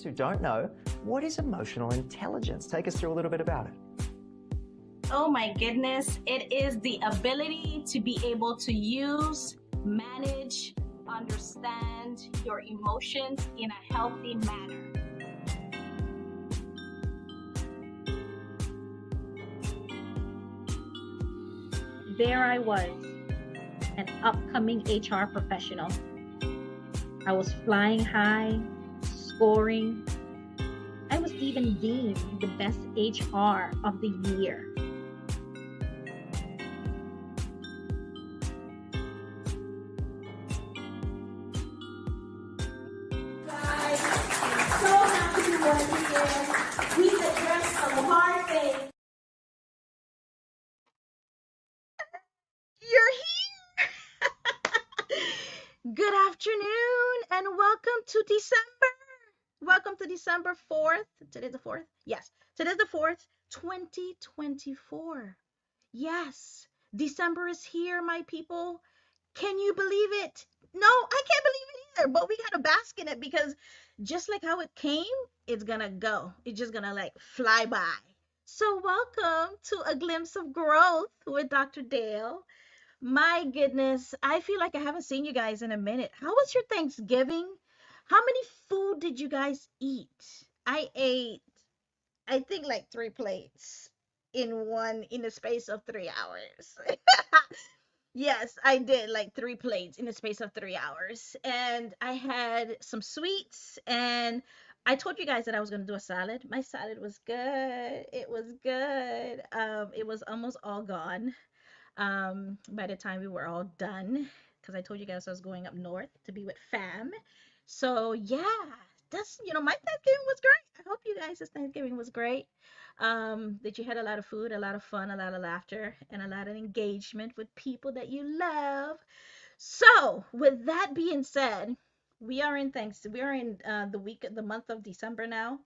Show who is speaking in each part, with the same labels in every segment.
Speaker 1: who don't know, what is emotional intelligence? Take us through a little bit about it.
Speaker 2: Oh my goodness. It is the ability to be able to use, manage, understand your emotions in a healthy manner. There I was, an upcoming HR professional. I was flying high, scoring. I was even deemed the best HR of the year.
Speaker 3: Guys, I'm so happy you are here. We've addressed some hard things.
Speaker 2: You're here. Good afternoon and welcome to December. Welcome to December 4th. Today's the 4th? Yes. Today's the 4th, 2024. Yes. December is here, my people. Can you believe it? No, I can't believe it either. But we gotta bask in it because just like how it came, it's gonna go. It's just gonna like fly by. So welcome to A Glimpse of Growth with Dr. Dale. My goodness, I feel like I haven't seen you guys in a minute. How was your Thanksgiving? How many food did you guys eat? I ate, I think like 3 plates in the space of 3 hours. Yes, I did like 3 plates in the space of 3 hours. And I had some sweets and I told you guys that I was gonna do a salad. My salad was good. It was good. It was almost all gone by the time we were all done because I told you guys I was going up north to be with fam. So yeah, that's my Thanksgiving was great. I hope you guys' Thanksgiving was great. That you had a lot of food, a lot of fun, a lot of laughter, and a lot of engagement with people that you love. So with that being said, we are in the month of December now.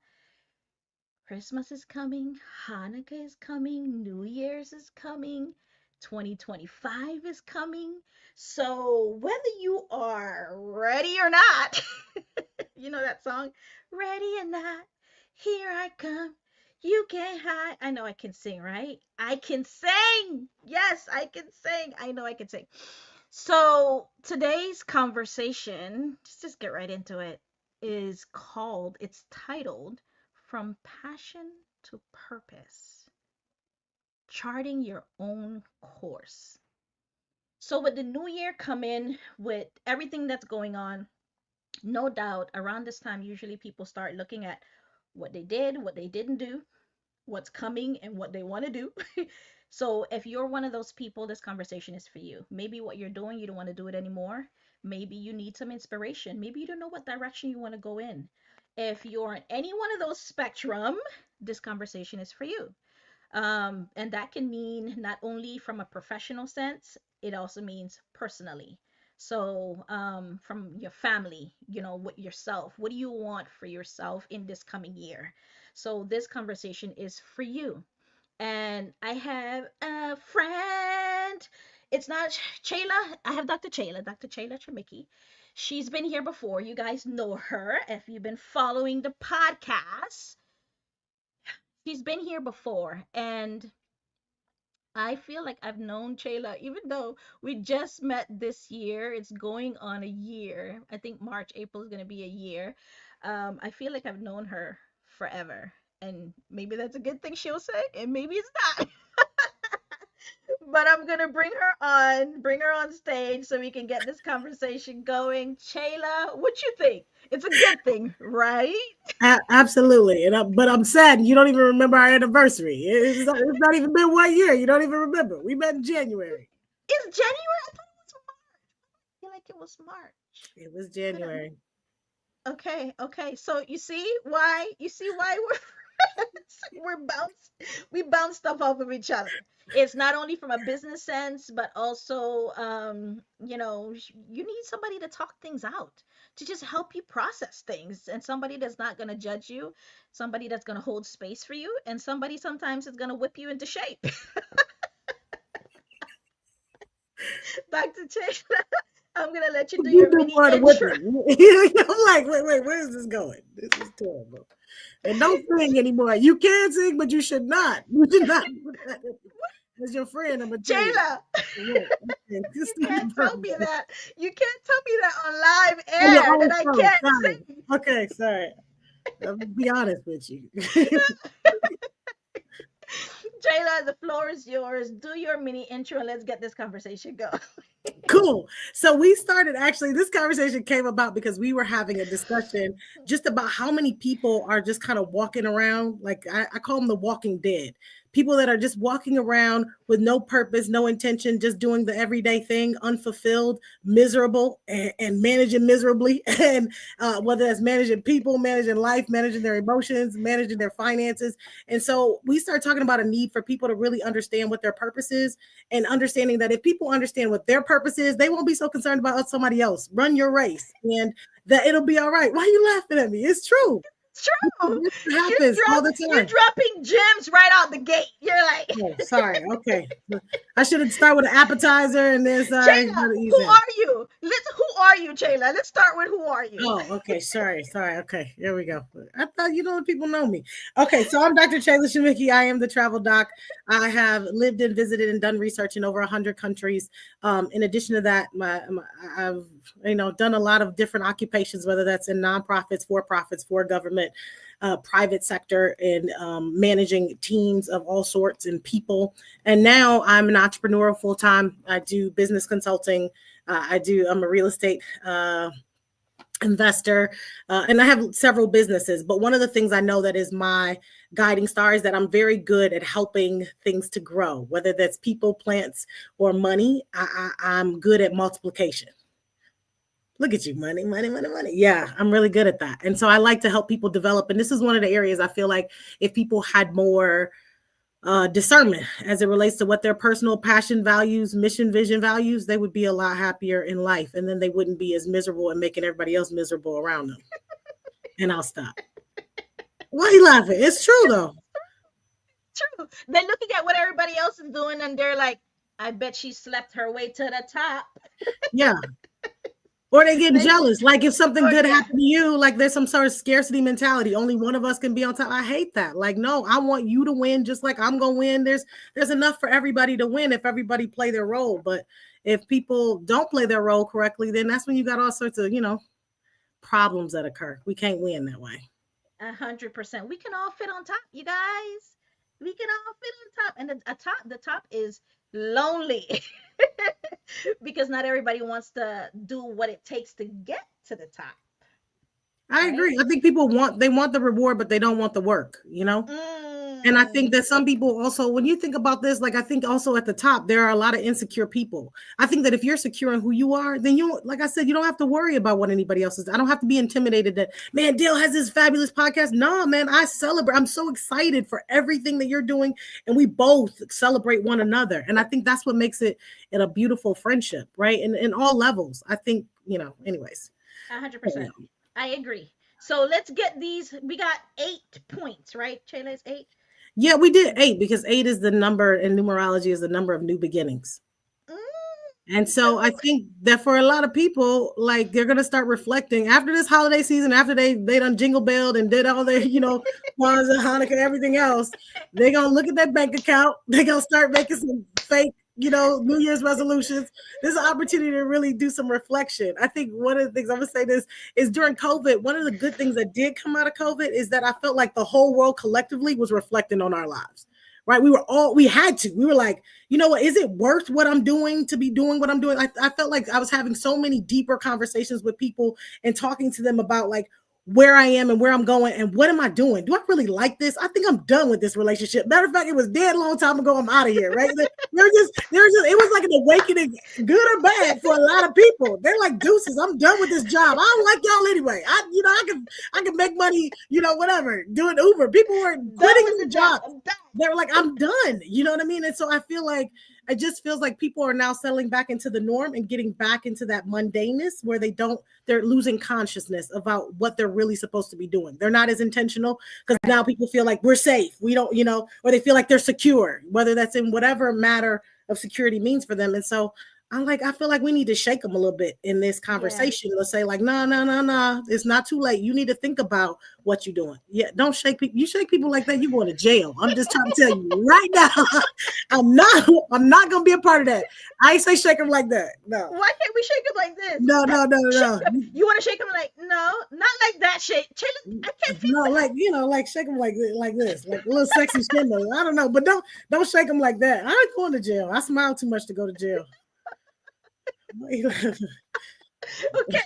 Speaker 2: Christmas is coming, Hanukkah is coming, New Year's is coming, 2025 is coming. So whether you are ready or not, you know that song, ready or not, here I come. You can't hide. I know I can sing, right? I can sing. Yes, I can sing. I know I can sing. So today's conversation, just get right into it, it's titled From Passion to Purpose, Charting Your Own Course. So with the new year coming, with everything that's going on, no doubt around this time, usually people start looking at what they did, what they didn't do, what's coming, and what they want to do. So if you're one of those people, this conversation is for you. Maybe what you're doing, you don't want to do it anymore. Maybe you need some inspiration. Maybe you don't know what direction you want to go in. If you're on any one of those spectrum, this conversation is for you. And that can mean not only from a professional sense, it also means personally. So, from your family, with yourself, what do you want for yourself in this coming year? So, this conversation is for you. And I have a friend. It's not Chela. I have Dr. Chela Tremicki. She's been here before. You guys know her if you've been following the podcast. She's been here before, and I feel like I've known Chayla, even though we just met this year. It's going on a year. I think March, April is going to be a year. I feel like I've known her forever. And maybe that's a good thing she'll say, and maybe it's not. But I'm gonna bring her on stage so we can get this conversation going. Chayla, what you think? It's a good thing, right?
Speaker 4: Absolutely. But I'm sad you don't even remember our anniversary. It's not even been 1 year. You don't even remember. We met in January.
Speaker 2: It's January? I thought it was March. I feel like it was March.
Speaker 4: It was January.
Speaker 2: Okay. So you see why we're friends. We bounce stuff off of each other. It's not only from a business sense, but also you need somebody to talk things out, to just help you process things, and somebody that's not going to judge you, somebody that's going to hold space for you, and somebody sometimes is going to whip you into shape. Dr. Chela, I'm gonna let you do
Speaker 4: You
Speaker 2: your
Speaker 4: do
Speaker 2: mini
Speaker 4: more than
Speaker 2: intro.
Speaker 4: whipping. I'm like, wait, where is this going? This is terrible. And don't sing anymore. You can sing, but you should not. You should not. As your friend, I'm gonna tell you.
Speaker 2: Jayla,
Speaker 4: What? Okay.
Speaker 2: you can't tell me that. You can't tell me that on live
Speaker 4: On your
Speaker 2: air that
Speaker 4: own
Speaker 2: I
Speaker 4: phone.
Speaker 2: can't
Speaker 4: Sorry.
Speaker 2: sing.
Speaker 4: Okay, sorry. I'll be honest with you.
Speaker 2: Jayla, the floor is yours. Do your mini intro and let's get this conversation going.
Speaker 4: Cool. So we started actually, this conversation came about because we were having a discussion just about how many people are just kind of walking around. Like I call them the walking dead. People that are just walking around with no purpose, no intention, just doing the everyday thing, unfulfilled, miserable, and managing miserably. And whether that's managing people, managing life, managing their emotions, managing their finances. And so we start talking about a need for people to really understand what their purpose is, and understanding that if people understand what their purpose is, they won't be so concerned about somebody else. Run your race, and that it'll be all right. Why are you laughing at me? It's true.
Speaker 2: It's true.
Speaker 4: This happens all the
Speaker 2: You're
Speaker 4: time.
Speaker 2: dropping gems right out the gate. You're like,
Speaker 4: Oh, sorry. Okay. I should have started with an appetizer and then sorry.
Speaker 2: Jayla, who are you? Who are you, Jayla? Let's start with who are you?
Speaker 4: Oh, okay. Sorry. Okay. Here we go. I thought people know me. Okay, so I'm Dr. Chela Shemicki. I am the travel doc. I have lived and visited and done research in over 100 countries. In addition to that, I've done a lot of different occupations, whether that's in nonprofits, for-profits, for government, private sector, and managing teams of all sorts and people. And now I'm an entrepreneur full time. I do business consulting. I'm a real estate investor, and I have several businesses. But one of the things I know that is my guiding star is that I'm very good at helping things to grow, whether that's people, plants, or money. I'm good at multiplication. Look at you, money. Yeah, I'm really good at that. And so I like to help people develop. And this is one of the areas I feel like if people had more discernment as it relates to what their personal passion, values, mission, vision, values, they would be a lot happier in life. And then they wouldn't be as miserable and making everybody else miserable around them. And I'll stop. Why are you laughing? It's true, though.
Speaker 2: True. They're looking at what everybody else is doing and they're like, I bet she slept her way to the top.
Speaker 4: Yeah. Or they get jealous. Like if something good happened to you, like there's some sort of scarcity mentality. Only one of us can be on top. I hate that. Like, no, I want you to win just like I'm going to win. There's enough for everybody to win if everybody play their role. But if people don't play their role correctly, then that's when you got all sorts of, problems that occur. We can't win that way.
Speaker 2: 100%. We can all fit on top, you guys. We can all fit on top. And the top is lonely. Because not everybody wants to do what it takes to get to the top.
Speaker 4: I agree. I think people want the reward, but they don't want the work, And I think that some people also, when you think about this, like I think also at the top, there are a lot of insecure people. I think that if you're secure in who you are, then like I said, you don't have to worry about what anybody else is. I don't have to be intimidated that, man, Dale has this fabulous podcast. No, man, I celebrate. I'm so excited for everything that you're doing. And we both celebrate one another. And I think that's what makes it a beautiful friendship, right? And in all levels, I think, anyways.
Speaker 2: 100%. I agree. So let's get these. We got 8 points, right? Chela is 8.
Speaker 4: Yeah, we did 8 because 8 is the number, and numerology is the number of new beginnings. And so I think that for a lot of people, like they're going to start reflecting after this holiday season, after they done jingle belled and did all their, Kwanzaa, Hanukkah, everything else, they're going to look at their bank account. They're going to start making some fake, New Year's resolutions. There's an opportunity to really do some reflection. I think one of the things I'm going to say this is during COVID, one of the good things that did come out of COVID is that I felt like the whole world collectively was reflecting on our lives. Right. We had to. We were like, you know what? Is it worth what I'm doing to be doing what I'm doing? I felt like I was having so many deeper conversations with people and talking to them about like where I am and where I'm going and what am I doing? Do I really like this? I think I'm done with this relationship. Matter of fact, it was dead a long time ago. I'm out of here. Right. It was like an awakening, good or bad, for a lot of people. They're like, deuces, I'm done with this job. I don't like y'all anyway. I can make money, whatever, doing Uber. People were quitting the job. They were like, I'm done. You know what I mean? And so I feel like it just feels like people are now settling back into the norm and getting back into that mundaneness where they're losing consciousness about what they're really supposed to be doing. They're not as intentional because now people feel like we're safe. We don't, or they feel like they're secure, whether that's in whatever matter of security means for them. And so I'm like, I feel like we need to shake them a little bit in this conversation. Let's say like, no, no, no, no, it's not too late. You need to think about what you're doing. Yeah, don't shake people. You shake people like that, you're going to jail. I'm just trying to tell you right now. I'm not gonna be a part of that. I ain't say shake them like that. No.
Speaker 2: Why can't we shake him like this?
Speaker 4: No.
Speaker 2: You want to shake him like, no, not like that. Shake. I can't feel
Speaker 4: No,
Speaker 2: that.
Speaker 4: like like shake them like this, like a little sexy shimmer. I don't know, but don't shake them like that. I ain't going to jail. I smile too much to go to jail.
Speaker 2: Okay,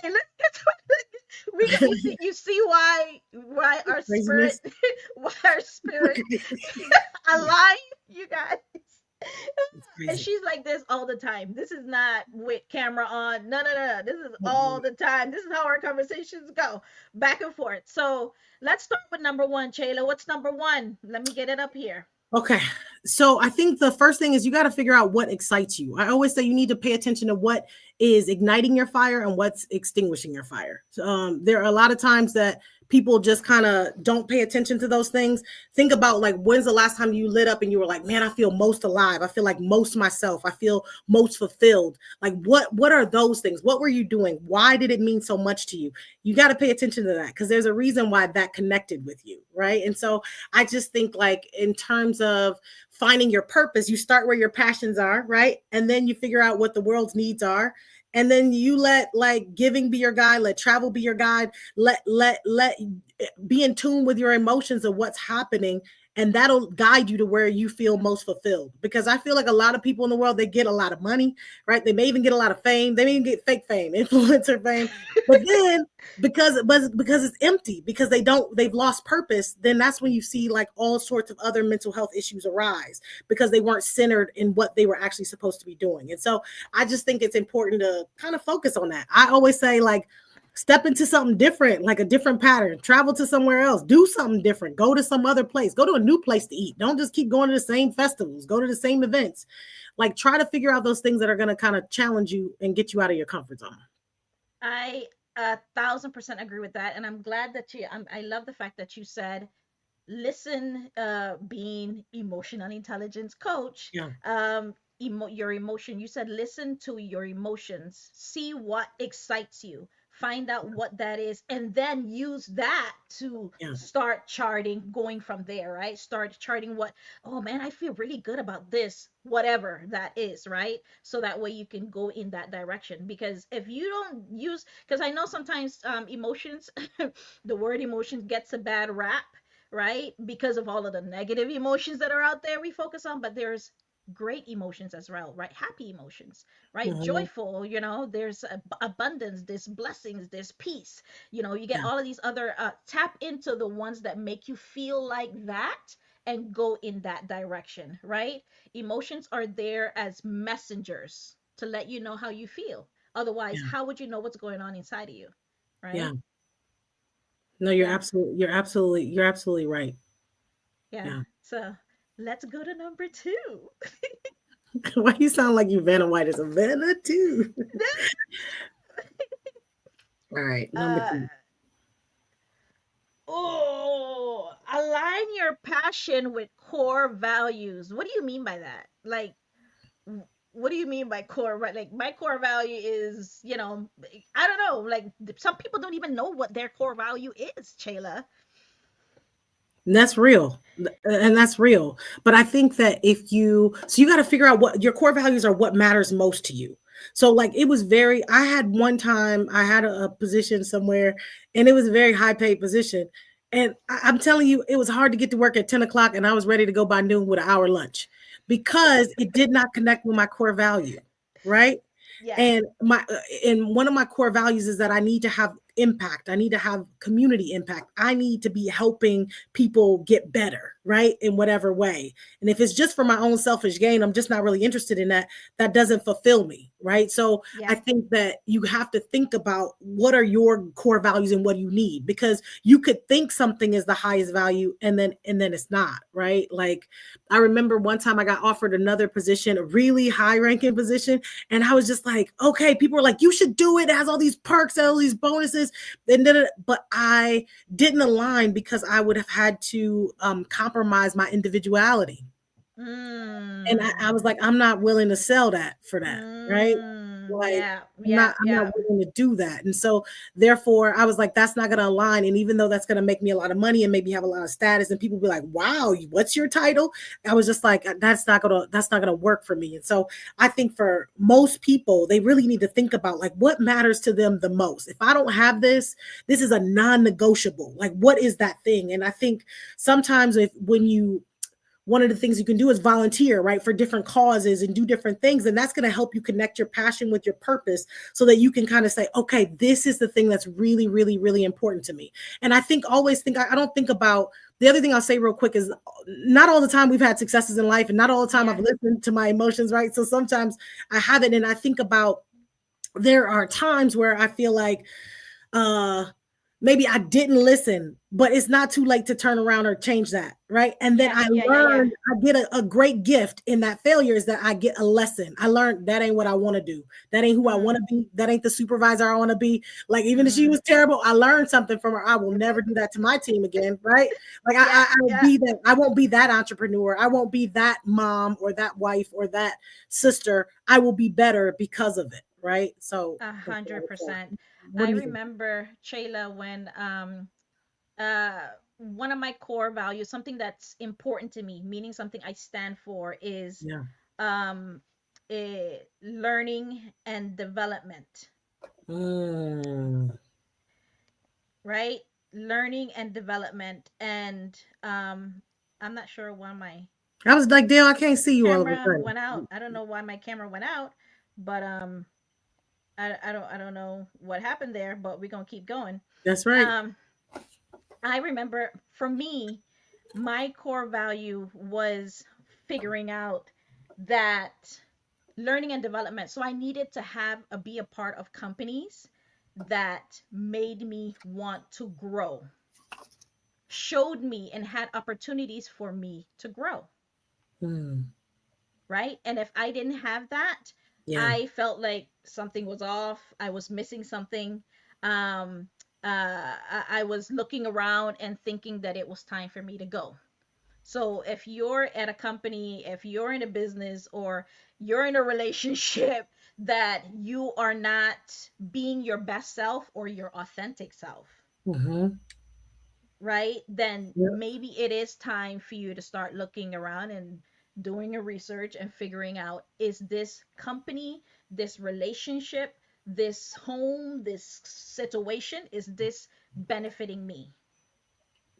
Speaker 2: let's get to you see why our spirit alive, you guys. And she's like this all the time. This is not with camera on. No. This is all the time. This is how our conversations go, back and forth. So let's start with number one, Chela. What's number one? Let me get it up here.
Speaker 4: Okay. So I think the first thing is you got to figure out what excites you. I always say you need to pay attention to what is igniting your fire and what's extinguishing your fire. There are a lot of times that people just kind of don't pay attention to those things. Think about like, when's the last time you lit up and you were like, man, I feel most alive. I feel like most myself. I feel most fulfilled. Like what are those things? What were you doing? Why did it mean so much to you? You got to pay attention to that because there's a reason why that connected with you. Right. And so I just think like in terms of finding your purpose, you start where your passions are. Right. And then you figure out what the world's needs are. And then you let like giving be your guide, let travel be your guide, let be in tune with your emotions of what's happening. And that'll guide you to where you feel most fulfilled. Because I feel like a lot of people in the world, they get a lot of money, right? They may even get a lot of fame. They may even get fake fame, influencer fame. But then because it's empty, because they've lost purpose, then that's when you see like all sorts of other mental health issues arise because they weren't centered in what they were actually supposed to be doing. And so I just think it's important to kind of focus on that. I always say like, step into something different, like a different pattern, travel to somewhere else, do something different, go to some other place, go to a new place to eat. Don't just keep going to the same festivals, go to the same events. Like try to figure out those things that are going to kind of challenge you and get you out of your comfort zone.
Speaker 2: I 1,000% agree with that. And I'm glad that I love the fact that you said, listen, being emotional intelligence coach, your emotion, you said, listen to your emotions, see what excites you, find out what that is, and then use that to start charting, going from there, right? Start charting oh man, I feel really good about this, whatever that is, right? So that way you can go in that direction. Because if you don't use, because I know sometimes emotions, the word emotion gets a bad rap, right? Because of all of the negative emotions that are out there we focus on, but there's great emotions as well, right? Happy emotions, right? Joyful, there's abundance, there's blessings, there's peace, you get all of these other tap into the ones that make you feel like that and go in that direction, right? Emotions are there as messengers to let you know how you feel. Otherwise, how would you know what's going on inside of you, right?
Speaker 4: No, you're absolutely right.
Speaker 2: So let's go to number 2.
Speaker 4: Why you sound like you Vanna White is a Vanna too? All right, number 2.
Speaker 2: Align your passion with core values. What do you mean by that? Like, what do you mean by core? Right? Like, my core value is, I don't know. Like, some people don't even know what their core value is, Chela.
Speaker 4: That's real. And that's real. But I think that you got to figure out what your core values are, what matters most to you. So like I had one time, I had a position somewhere and it was a very high paid position. And I'm telling you, it was hard to get to work at 10 o'clock and I was ready to go by noon with an hour lunch because it did not connect with my core value. Right.
Speaker 2: Yeah.
Speaker 4: And one of my core values is that I need to have impact. I need to have community impact. I need to be helping people get better, right? In whatever way. And if it's just for my own selfish gain, I'm just not really interested in that. That doesn't fulfill me, right? So I think that you have to think about what are your core values and what you need, because you could think something is the highest value and then it's not, right? Like I remember one time I got offered another position, a really high ranking position. And I was just like, okay, people were like, you should do it. It has all these perks, all these bonuses. But I didn't align because I would have had to compromise my individuality. And I was like, I'm not willing to sell that for that, right? Like,
Speaker 2: Yeah,
Speaker 4: I'm
Speaker 2: yeah,
Speaker 4: not
Speaker 2: yeah.
Speaker 4: willing to do that. And so therefore I was like, that's not gonna align. And even though that's gonna make me a lot of money and maybe have a lot of status, and people be like, wow, what's your title? I was just like, that's not gonna work for me. And so I think for most people, they really need to think about like what matters to them the most. If I don't have this, this is a non-negotiable. Like, what is that thing? And I think sometimes when you one of the things you can do is volunteer, right, for different causes and do different things. And that's going to help you connect your passion with your purpose so that you can kind of say, okay, this is the thing that's really, really, really important to me. And I think I don't think about the other thing I'll say real quick is not all the time we've had successes in life and not all the time I've listened to my emotions, right? So sometimes I haven't. And I think about there are times where I feel like, maybe I didn't listen, but it's not too late to turn around or change that, right? And then I learned, I get a great gift in that failure is that I get a lesson. I learned that ain't what I want to do. That ain't who I want to be. That ain't the supervisor I want to be. Like, even if she was terrible, I learned something from her. I will never do that to my team again, right? Like, I will be that. I won't be that entrepreneur. I won't be that mom or that wife or that sister. I will be better because of it, right? So
Speaker 2: 100%.
Speaker 4: what
Speaker 2: I
Speaker 4: do you think?
Speaker 2: remember, Chayla, when uh one of my core values, something that's important to me, meaning something I stand for, is
Speaker 4: Yeah.
Speaker 2: um learning and development,
Speaker 4: Mm.
Speaker 2: right? Learning and development. And I'm not sure why my
Speaker 4: I was like, Dale, I can't see you all of a
Speaker 2: camera
Speaker 4: sudden.
Speaker 2: went out. I don't know why my camera went out, but I don't know what happened there, but we're gonna keep going.
Speaker 4: That's right.
Speaker 2: Um, I remember for me, my core value was figuring out that learning and development. So I needed to be a part of companies that made me want to grow, showed me and had opportunities for me to grow,
Speaker 4: Mm.
Speaker 2: right? And if I didn't have that,
Speaker 4: Yeah.
Speaker 2: I felt like something was off. I was missing something. Um, I was looking around and thinking that it was time for me to go. So if you're at a company, if you're in a business, or you're in a relationship that you are not being your best self or your authentic self,
Speaker 4: Mm-hmm.
Speaker 2: right? Then
Speaker 4: Yep.
Speaker 2: maybe it is time for you to start looking around and doing a research and figuring out, is this company, this relationship, this home, this situation, is this benefiting me?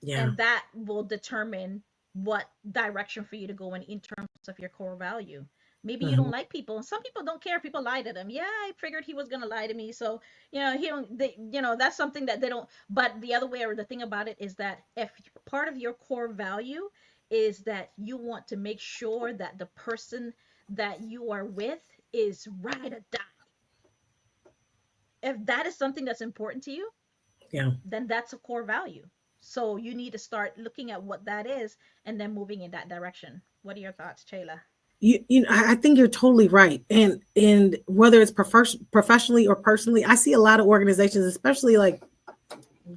Speaker 4: Yeah.
Speaker 2: And that will determine what direction for you to go in terms of your core value. Maybe you don't
Speaker 4: Mm-hmm.
Speaker 2: like people, and some people don't care if people lie to them. Yeah, I figured he was gonna lie to me, so he don't. That's something that they don't. But the other way, or the thing about it, is that if part of your core value is that you want to make sure that the person that you are with is ride or die, if that is something that's important to you,
Speaker 4: Yeah.
Speaker 2: then that's a core value. So you need to start looking at what that is and then moving in that direction. What are your thoughts, Chayla?
Speaker 4: I think you're totally right. And whether it's professionally or personally, I see a lot of organizations, especially like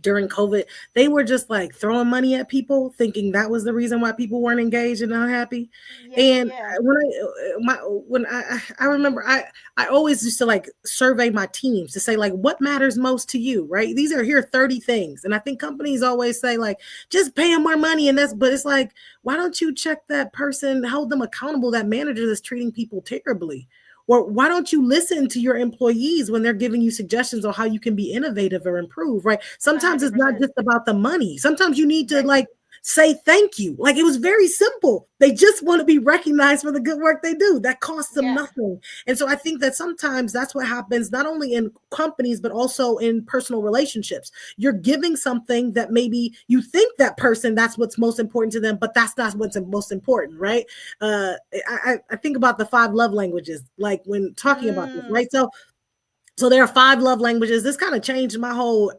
Speaker 4: during COVID, they were just like throwing money at people, thinking that was the reason why people weren't engaged and unhappy.
Speaker 2: Yeah, yeah,
Speaker 4: And
Speaker 2: yeah.
Speaker 4: when I remember I always used to like survey my teams to say like what matters most to you, right? These are here 30 things, and I think companies always say like just pay them more money, and but it's like, why don't you check that person, hold them accountable, that manager that's treating people terribly? Or why don't you listen to your employees when they're giving you suggestions on how you can be innovative or improve, right? Sometimes it's not
Speaker 2: 100%.
Speaker 4: just about the money. Sometimes you need to
Speaker 2: Right.
Speaker 4: like say thank you. Like, it was very simple. They just want to be recognized for the good work they do. That costs them
Speaker 2: Yeah.
Speaker 4: nothing. And so I think that sometimes that's what happens, not only in companies, but also in personal relationships. You're giving something that maybe you think that person, that's what's most important to them, but that's not what's most important, right? I think about the 5 love languages, like when talking about this,
Speaker 2: Mm,
Speaker 4: right? So there are 5 love languages. This kind of changed my whole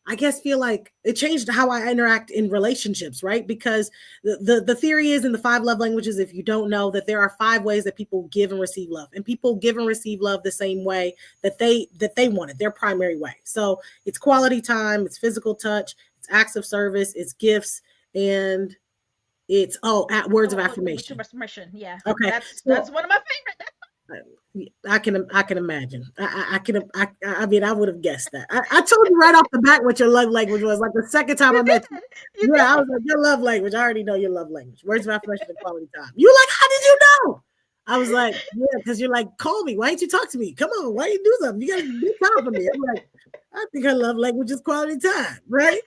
Speaker 4: I guess feel like it changed how I interact in relationships, right? Because the theory is in the 5 love languages, if you don't know, that there are 5 ways that people give and receive love. And people give and receive love the same way that they want it, their primary way. So it's quality time, it's physical touch, it's acts of service, it's gifts, and It's at words of
Speaker 2: With your
Speaker 4: affirmation.
Speaker 2: submission. Yeah,
Speaker 4: Okay,
Speaker 2: that's
Speaker 4: so
Speaker 2: one of my favorite.
Speaker 4: I can imagine. I mean, I would have guessed that. I told you right off the bat what your love language was. Like the second time
Speaker 2: You
Speaker 4: I met you,
Speaker 2: did. You
Speaker 4: yeah, I
Speaker 2: did.
Speaker 4: was like, your love language. I already know your love language. Words of affirmation and quality time. You like, how did you know? I was like, yeah, because you're like, call me. Why didn't you talk to me? Come on, why you do something? You gotta be time for me. I'm like, I think her love language is quality time, right?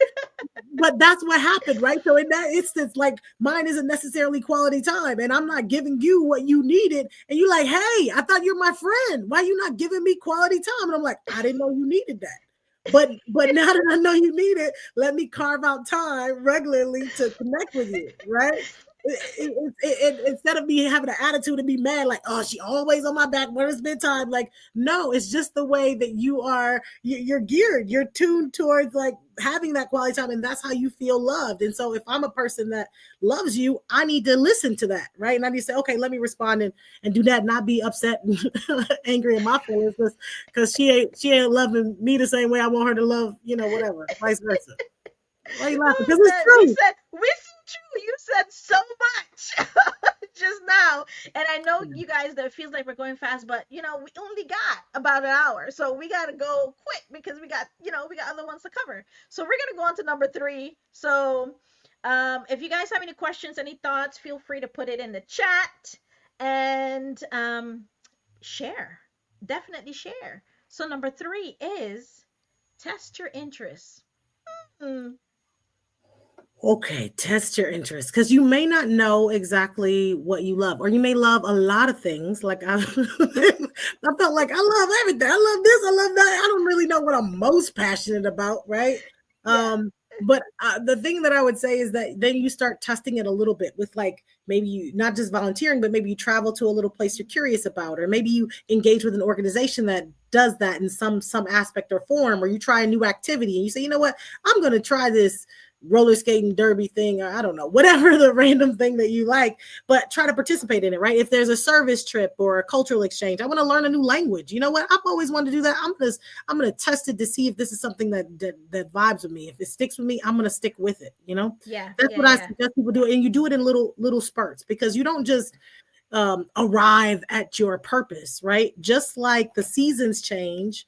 Speaker 4: But that's what happened, right? So in that instance, like mine isn't necessarily quality time, and I'm not giving you what you needed. And you're like, hey, I thought you're my friend. Why are you not giving me quality time? And I'm like, I didn't know you needed that. But now that I know you need it, let me carve out time regularly to connect with you, right? Instead of me having an attitude and be mad, like, oh, she always on my back when it's been time. Like, no, it's just the way that you are. You're geared. You're tuned towards like having that quality time, and that's how you feel loved. And so, if I'm a person that loves you, I need to listen to that, right? And I need to say, okay, let me respond and do that, not be upset and angry in my feelings because she ain't loving me the same way I want her to love, whatever, vice versa. Why are you laughing?
Speaker 2: Oh
Speaker 4: Because it's
Speaker 2: man,
Speaker 4: true.
Speaker 2: we said true. You said so much just now, and I know you guys that it feels like we're going fast, but we only got about an hour, so we got to go quick because we got other ones to cover. So we're gonna go on to number three. So, if you guys have any questions, any thoughts, feel free to put it in the chat and share. Definitely share. So number three is test your interests. Hmm.
Speaker 4: Okay, test your interest because you may not know exactly what you love, or you may love a lot of things. Like I felt like I love everything. I love this. I love that. I don't really know what I'm most passionate about, right?
Speaker 2: Yeah.
Speaker 4: But the thing that I would say is that then you start testing it a little bit with like maybe you not just volunteering, but maybe you travel to a little place you're curious about, or maybe you engage with an organization that does that in some aspect or form, or you try a new activity and you say, you know what, I'm going to try this roller skating derby thing, or I don't know, whatever the random thing that you like, but try to participate in it, right? If there's a service trip or a cultural exchange, I want to learn a new language. You know what? I've always wanted to do that. I'm gonna test it to see if this is something that vibes with me. If it sticks with me, I'm gonna stick with it.
Speaker 2: Yeah,
Speaker 4: That's
Speaker 2: yeah,
Speaker 4: what I
Speaker 2: yeah.
Speaker 4: suggest people do, and you do it in little spurts because you don't just arrive at your purpose, right? Just like the seasons change.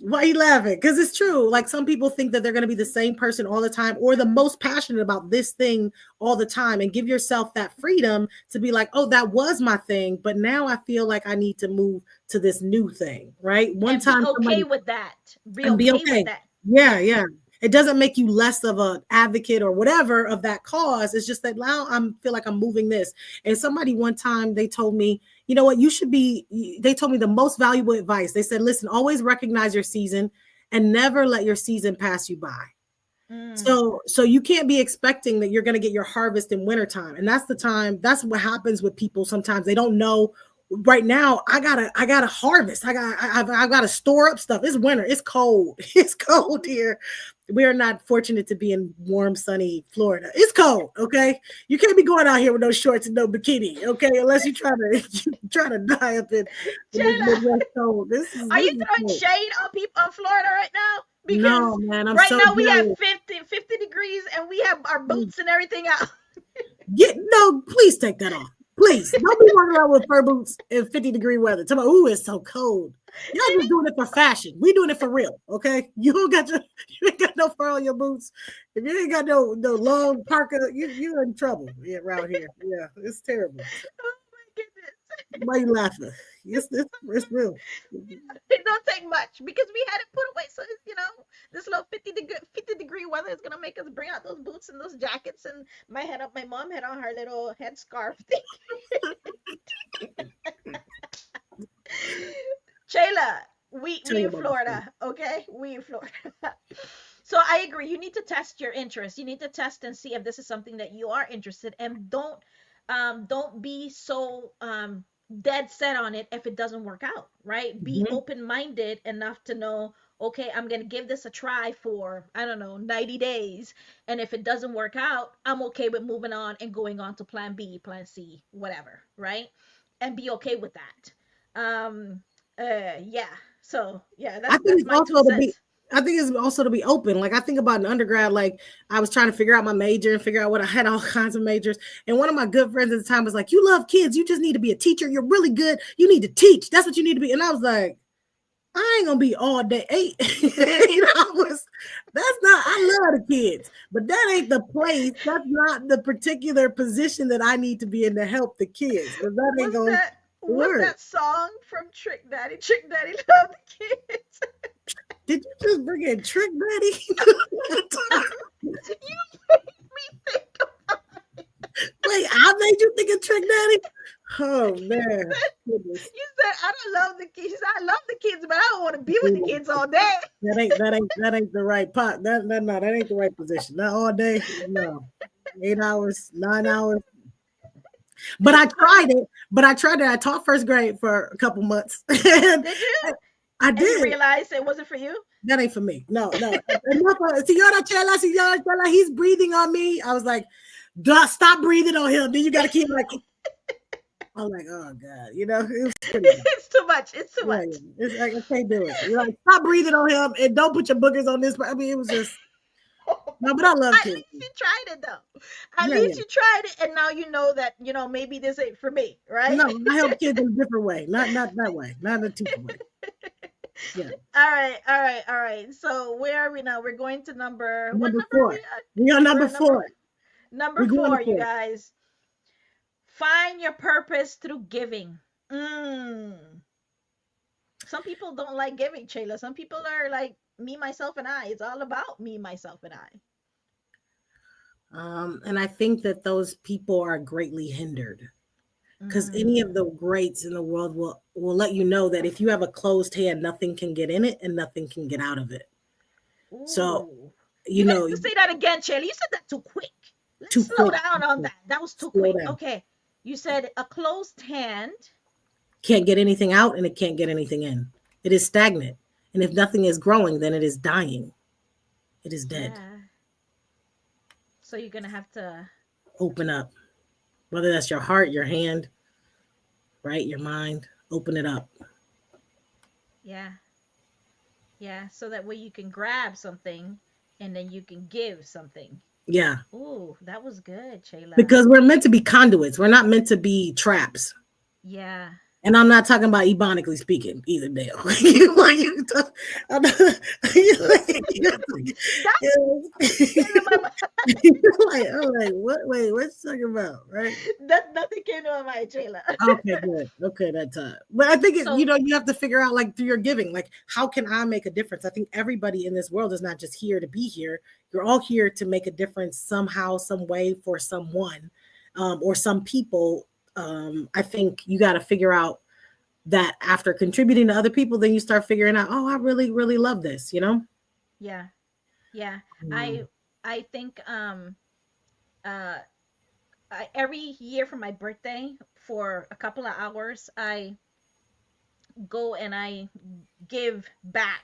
Speaker 4: Why are you laughing? Because it's true. Like some people think that they're going to be the same person all the time or the most passionate about this thing all the time, and give yourself that freedom to be like, oh, that was my thing, but now I feel like I need to move to this new thing, right? One
Speaker 2: And be
Speaker 4: time
Speaker 2: okay
Speaker 4: somebody
Speaker 2: with that. Be
Speaker 4: and be
Speaker 2: okay with
Speaker 4: okay.
Speaker 2: that.
Speaker 4: Yeah,
Speaker 2: Yeah.
Speaker 4: yeah. It doesn't make you less of an advocate or whatever of that cause. It's just that now I feel like I'm moving this. And somebody one time they told me, you know what, you should be. They told me the most valuable advice. They said, listen, always recognize your season and never let your season pass you by.
Speaker 2: Mm.
Speaker 4: So you can't be expecting that you're going to get your harvest in wintertime. And that's the time, that's what happens with people sometimes. They don't know right now. I gotta harvest. I've got to store up stuff. It's winter. It's cold. It's cold here. We are not fortunate to be in warm, sunny Florida. It's cold. Okay. You can't be going out here with no shorts and no bikini. Okay. Unless you try to try to die up in this
Speaker 2: Chela,
Speaker 4: Midwest cold. This is
Speaker 2: are
Speaker 4: this
Speaker 2: you
Speaker 4: is
Speaker 2: throwing
Speaker 4: cold.
Speaker 2: shade on people in Florida right now?
Speaker 4: No,
Speaker 2: Because
Speaker 4: man, I'm
Speaker 2: right
Speaker 4: so
Speaker 2: now we have
Speaker 4: jealous.
Speaker 2: 50 degrees and we have our boots and everything out.
Speaker 4: No, please take that off. Please. Don't be walking around with fur boots in 50-degree weather. Tell me, ooh, it's so cold. Y'all just doing it for fashion. We doing it for real, okay? You ain't got no fur on your boots. If you ain't got no long parka, you're in trouble around here. Yeah, it's terrible.
Speaker 2: Oh my goodness.
Speaker 4: Why you laughing? It's real.
Speaker 2: It don't take much because we had it put away. So, this little 50-degree weather is going to make us bring out those boots and those jackets. And my mom had on her little headscarf thing. Shayla,
Speaker 4: Tell
Speaker 2: we
Speaker 4: you
Speaker 2: in
Speaker 4: about this.
Speaker 2: Florida, okay? We in Florida. So I agree. You need to test your interest. You need to test and see if this is something that you are interested in. And don't be so dead set on it if it doesn't work out, right? Be
Speaker 4: Mhm.
Speaker 2: open-minded enough to know, okay, I'm gonna give this a try for, I don't know, 90 days. And if it doesn't work out, I'm okay with moving on and going on to plan B, plan C, whatever, right? And be okay with that. Yeah. So yeah,
Speaker 4: I
Speaker 2: that's
Speaker 4: think
Speaker 2: that's
Speaker 4: it's
Speaker 2: my two
Speaker 4: also to be
Speaker 2: cents.
Speaker 4: I think it's also to be open. Like I think about an undergrad, like I was trying to figure out my major and figure out what I had all kinds of majors. And one of my good friends at the time was like, "You love kids. You just need to be a teacher. You're really good. You need to teach. That's what you need to be." And I was like, I ain't gonna be all day 8 hours. That's not. I love the kids, but that ain't the place. That's not the particular position that I need to be in to help the kids. Because that ain't
Speaker 2: Was
Speaker 4: gonna
Speaker 2: was
Speaker 4: work.
Speaker 2: that song from Trick Daddy? Trick Daddy love the kids.
Speaker 4: Did you just bring in Trick Daddy?
Speaker 2: You made me think of
Speaker 4: Wait, I made you think of Trick Daddy? Oh
Speaker 2: you
Speaker 4: man,
Speaker 2: said
Speaker 4: goodness.
Speaker 2: you said I don't love the kids. I love the kids, but I don't want to be with the kids all day.
Speaker 4: That ain't the right pot. That ain't the right position. Not all day. No, 8 hours, 9 hours. But I tried it. I taught first grade for a couple months. And
Speaker 2: Did you?
Speaker 4: I
Speaker 2: And you
Speaker 4: did.
Speaker 2: realized it wasn't for you?
Speaker 4: That ain't for me. No. Senora Chela, Senora Chela, he's breathing on me. I was like, duh, stop breathing on him. Then you got to keep like, I'm like, oh God, it was pretty bad.
Speaker 2: It's too much. It's too
Speaker 4: Yeah,
Speaker 2: much.
Speaker 4: yeah. It's like, I can't do it. You're like, stop breathing on him and don't put your boogers on this. I mean, it was just, no, but I love
Speaker 2: At
Speaker 4: kids.
Speaker 2: least you tried it though. At
Speaker 4: Yeah,
Speaker 2: least
Speaker 4: yeah.
Speaker 2: you tried it, and now you know that maybe this ain't for me, right?
Speaker 4: No, I help kids in a different way. Not that way. Not in a teacher way. Yeah.
Speaker 2: All right, all right, all right. So where are we now? We're going to what
Speaker 4: Number
Speaker 2: number are we
Speaker 4: 4.
Speaker 2: at?
Speaker 4: We on
Speaker 2: We're
Speaker 4: number
Speaker 2: at number
Speaker 4: 4.
Speaker 2: number
Speaker 4: We going to
Speaker 2: four, you
Speaker 4: 4.
Speaker 2: guys. Find your purpose through giving. Mm. Some people don't like giving, Chayla. Some people are like me, myself, and I. It's all about me, myself, and I.
Speaker 4: And I think that those people are greatly hindered because any of
Speaker 2: Mm.
Speaker 4: the greats in the world will let you know that if you have a closed hand, nothing can get in it and nothing can get out of it. So,
Speaker 2: Ooh.
Speaker 4: you
Speaker 2: You
Speaker 4: know,
Speaker 2: have to say that again, Chayla. You said that too quick. Let's
Speaker 4: too
Speaker 2: slow
Speaker 4: quick,
Speaker 2: down on that. That was too
Speaker 4: slow
Speaker 2: quick.
Speaker 4: down.
Speaker 2: Okay. You said a closed hand.
Speaker 4: Can't get anything out and it can't get anything in. It is stagnant. And if nothing is growing, then it is dying. It is dead.
Speaker 2: Yeah. So you're gonna have to.
Speaker 4: Open up. Whether that's your heart, your hand, right? Your mind. Open it up.
Speaker 2: Yeah. Yeah. So that way you can grab something and then you can give something.
Speaker 4: Yeah.
Speaker 2: Ooh, that was good, Chayla.
Speaker 4: Because we're meant to be conduits. We're not meant to be traps.
Speaker 2: Yeah.
Speaker 4: And I'm not talking about ebonically speaking either, Dale. you talk, I'm not,
Speaker 2: That came to my mind.
Speaker 4: I'm like, what? Wait, what's talking about? Right?
Speaker 2: That nothing came to my mind, Chayla.
Speaker 4: Okay, good. Okay, that time. But I think
Speaker 2: So
Speaker 4: you have to figure out like through your giving, like how can I make a difference? I think everybody in this world is not just here to be here. You're all here to make a difference somehow, some way for someone, or some people. I think you got to figure out that after contributing to other people, then you start figuring out, oh, I really, really love this,
Speaker 2: yeah, yeah. I
Speaker 4: Mm,
Speaker 2: I think uh every year for my birthday for a couple of hours I go and I give back.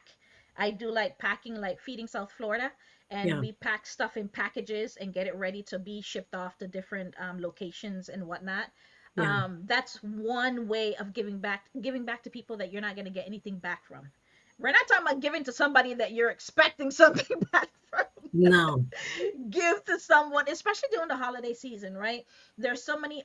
Speaker 2: I do like packing, like feeding South Florida, and
Speaker 4: yeah,
Speaker 2: we pack stuff in packages and get it ready to be shipped off to different locations and whatnot.
Speaker 4: yeah,
Speaker 2: That's one way of giving back to people that you're not going to get anything back from. We're not talking about giving to somebody that you're expecting something back from.
Speaker 4: no,
Speaker 2: Give to someone, especially during the holiday season, right? There's so many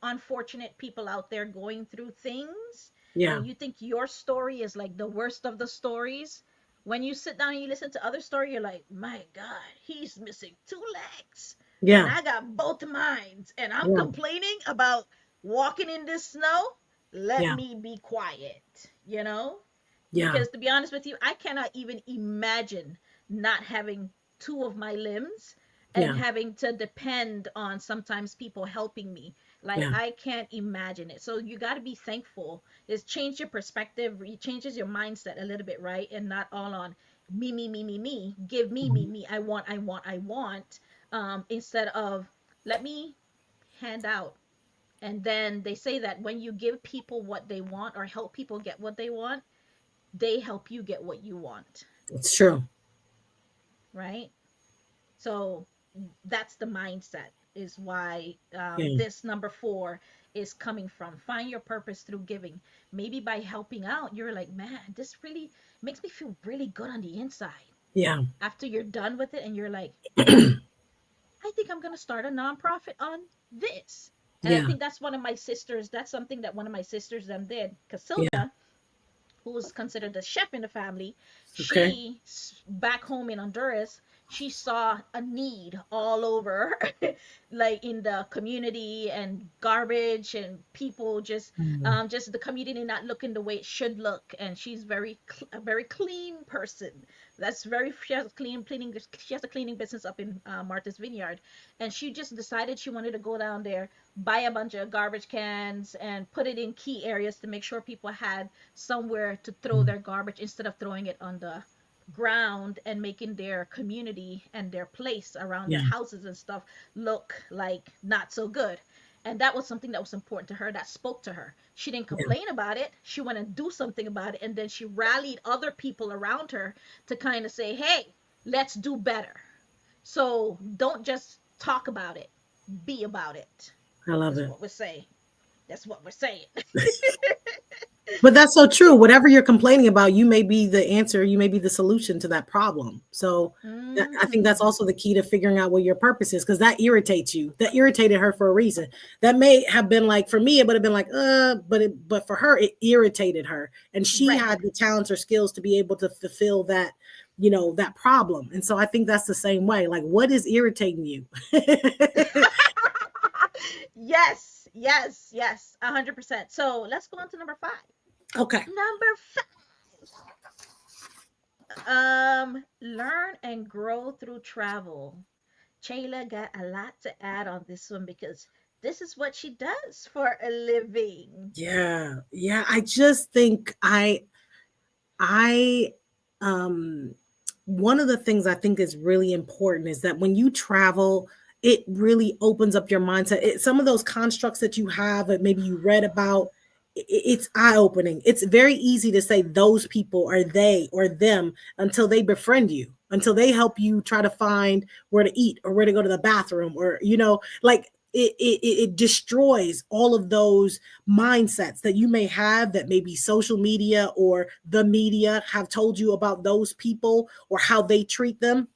Speaker 2: unfortunate people out there going through things,
Speaker 4: yeah,
Speaker 2: and you think your story is like the worst of the stories. When you sit down and you listen to other story, you're like, my God, he's missing two legs, and
Speaker 4: yeah,
Speaker 2: I got both minds, and I'm
Speaker 4: yeah,
Speaker 2: complaining about walking in this snow. Let
Speaker 4: yeah,
Speaker 2: me be quiet, you know?
Speaker 4: yeah,
Speaker 2: Because to be honest with you, I cannot even imagine not having two of my limbs and
Speaker 4: yeah,
Speaker 2: having to depend on sometimes people helping me. Like
Speaker 4: yeah,
Speaker 2: I can't imagine it. So you got to be thankful. It's change your perspective. It changes your mindset a little bit, right? And not all on me, me, me, me, me. Give me, me,
Speaker 4: mhm,
Speaker 2: me. I want, I want, I want. Instead of let me hand out. And then they say that when you give people what they want or help people get what they want, they help you get what you want,
Speaker 4: it's true.
Speaker 2: right? So that's the mindset is why
Speaker 4: Yeah,
Speaker 2: this number 4 is coming from. Find your purpose through giving. Maybe by helping out, you're like, man, this really makes me feel really good on the inside.
Speaker 4: Yeah.
Speaker 2: After you're done with it and you're like, I think I'm going to start a nonprofit on this. And I
Speaker 4: Yeah.
Speaker 2: think that's one of my sisters, that's something that one of my sisters them did.
Speaker 4: Yeah.
Speaker 2: Casilda, who's considered the chef in the family,
Speaker 4: Okay.
Speaker 2: she, back home in Honduras, she saw a need all over, like in the community, and garbage and people just the community not looking the way it should look. And she's a very clean person. She has a cleaning, she has a cleaning business up in Martha's Vineyard, and she just decided she wanted to go down there, buy a bunch of garbage cans, and put it in key areas to make sure people had somewhere to throw their garbage instead of throwing it on the ground and making their community and their place around their
Speaker 4: Yeah.
Speaker 2: houses and stuff look like not so good. And that was something that was important to her, that spoke to her. She didn't complain about it. She went and do something about it. And then she rallied other people around her to kind of say, hey, let's do better. So don't just talk about it, be about it.
Speaker 4: I love
Speaker 2: That's
Speaker 4: it.
Speaker 2: what we're saying. That's what we're saying.
Speaker 4: But that's so true. Whatever you're complaining about, you may be the answer, you may be the solution to that problem. So I think that's also the key to figuring out what your purpose is, because that irritates you. That irritated her for a reason. That may have been like, for me, it would have been like, but for her, it irritated her. And she
Speaker 2: Right.
Speaker 4: had the talents or skills to be able to fulfill that, that problem. And so I think that's the same way. Like, what is irritating you?
Speaker 2: Yes, yes, yes, 100%. So let's go on to number 5.
Speaker 4: Okay.
Speaker 2: Number 5. Learn and grow through travel. Chela got a lot to add on this one because this is what she does for a living.
Speaker 4: Yeah. Yeah. I just think one of the things I think is really important is that when you travel, it really opens up your mindset. Some of those constructs that you have that maybe you read about, it's eye-opening. It's very easy to say those people are they or them until they befriend you, until they help you try to find where to eat or where to go to the bathroom, or like it destroys all of those mindsets that you may have, that maybe social media or the media have told you about those people or how they treat them.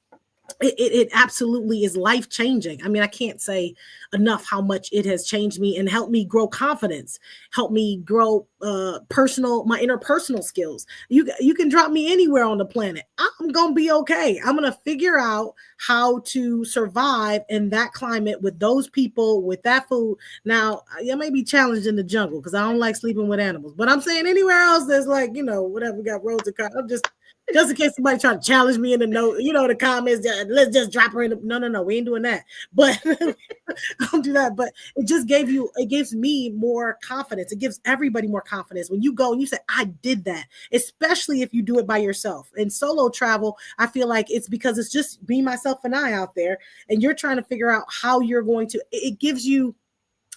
Speaker 4: It absolutely is life changing. I mean, I can't say enough how much it has changed me and helped me grow confidence, helped me grow my interpersonal skills. You can drop me anywhere on the planet, I'm gonna be okay. I'm gonna figure out how to survive in that climate with those people, with that food. Now, I may be challenged in the jungle because I don't like sleeping with animals, but I'm saying anywhere else there's like, whatever, we got roads and cars. I'm just in case somebody try to challenge me in the the comments, let's just drop her in. No, we ain't doing that. But don't do that. But it gives me more confidence. It gives everybody more confidence when you go and you say, I did that, especially if you do it by yourself. And solo travel, I feel like it's because it's just me, myself, and I out there, and you're trying to figure out how you're going to, it gives you